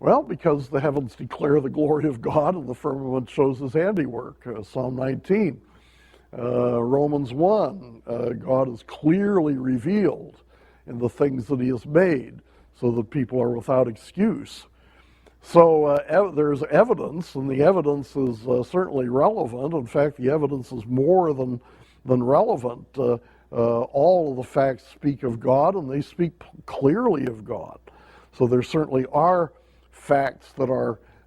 Well, because the heavens declare the glory of God and the firmament shows his handiwork. Psalm 19. Romans 1. God is clearly revealed in the things that he has made so that people are without excuse. So there's evidence, and the evidence is certainly relevant. In fact, the evidence is more than relevant. All of the facts speak of God, and they speak clearly of God. So there certainly are facts that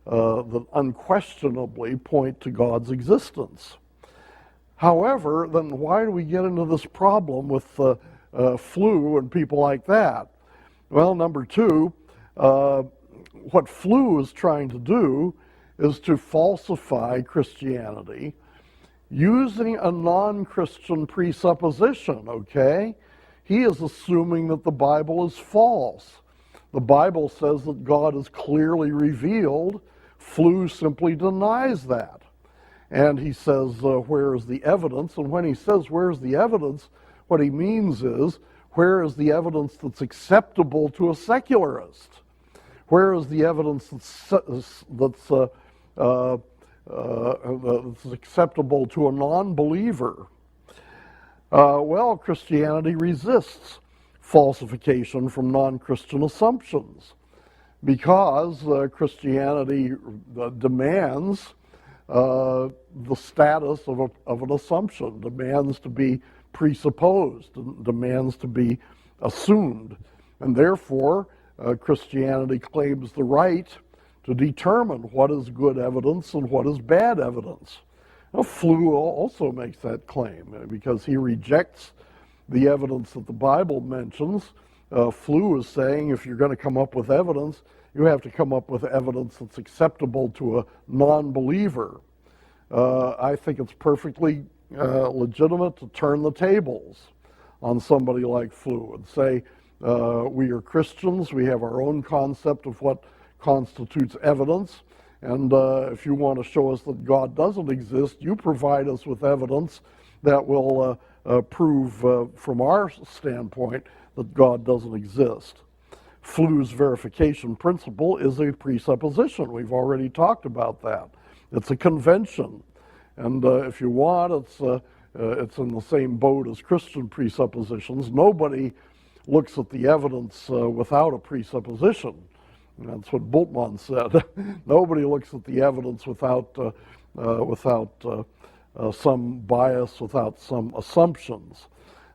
that unquestionably point to God's existence. However, then why do we get into this problem with Flew and people like that? Well, number two, what Flew is trying to do is to falsify Christianity using a non-Christian presupposition, okay? He is assuming that the Bible is false. The Bible says that God is clearly revealed. Flew simply denies that. And he says, where is the evidence? And when he says, where's the evidence, what he means is, where is the evidence that's acceptable to a secularist? Where is the evidence that's acceptable to a non-believer? Well, Christianity resists falsification from non-Christian assumptions because Christianity demands the status of an assumption, demands to be presupposed, demands to be assumed, and therefore Christianity claims the right to determine what is good evidence and what is bad evidence. Now, Flew also makes that claim because he rejects the evidence that the Bible mentions. Flew is saying if you're going to come up with evidence, you have to come up with evidence that's acceptable to a non-believer. I think it's perfectly legitimate to turn the tables on somebody like Flew and say, we are Christians, we have our own concept of what constitutes evidence, and if you want to show us that God doesn't exist, you provide us with evidence that will prove from our standpoint that God doesn't exist. Flew's verification principle is a presupposition. We've already talked about that. It's a convention, and if you want, it's in the same boat as Christian presuppositions. Nobody looks at the evidence without a presupposition. That's what Bultmann said. Nobody looks at the evidence without some bias, without some assumptions.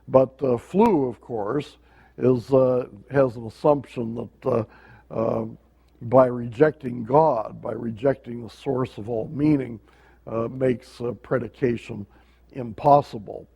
But Flew, of course, has an assumption that by rejecting God, by rejecting the source of all meaning, makes predication impossible.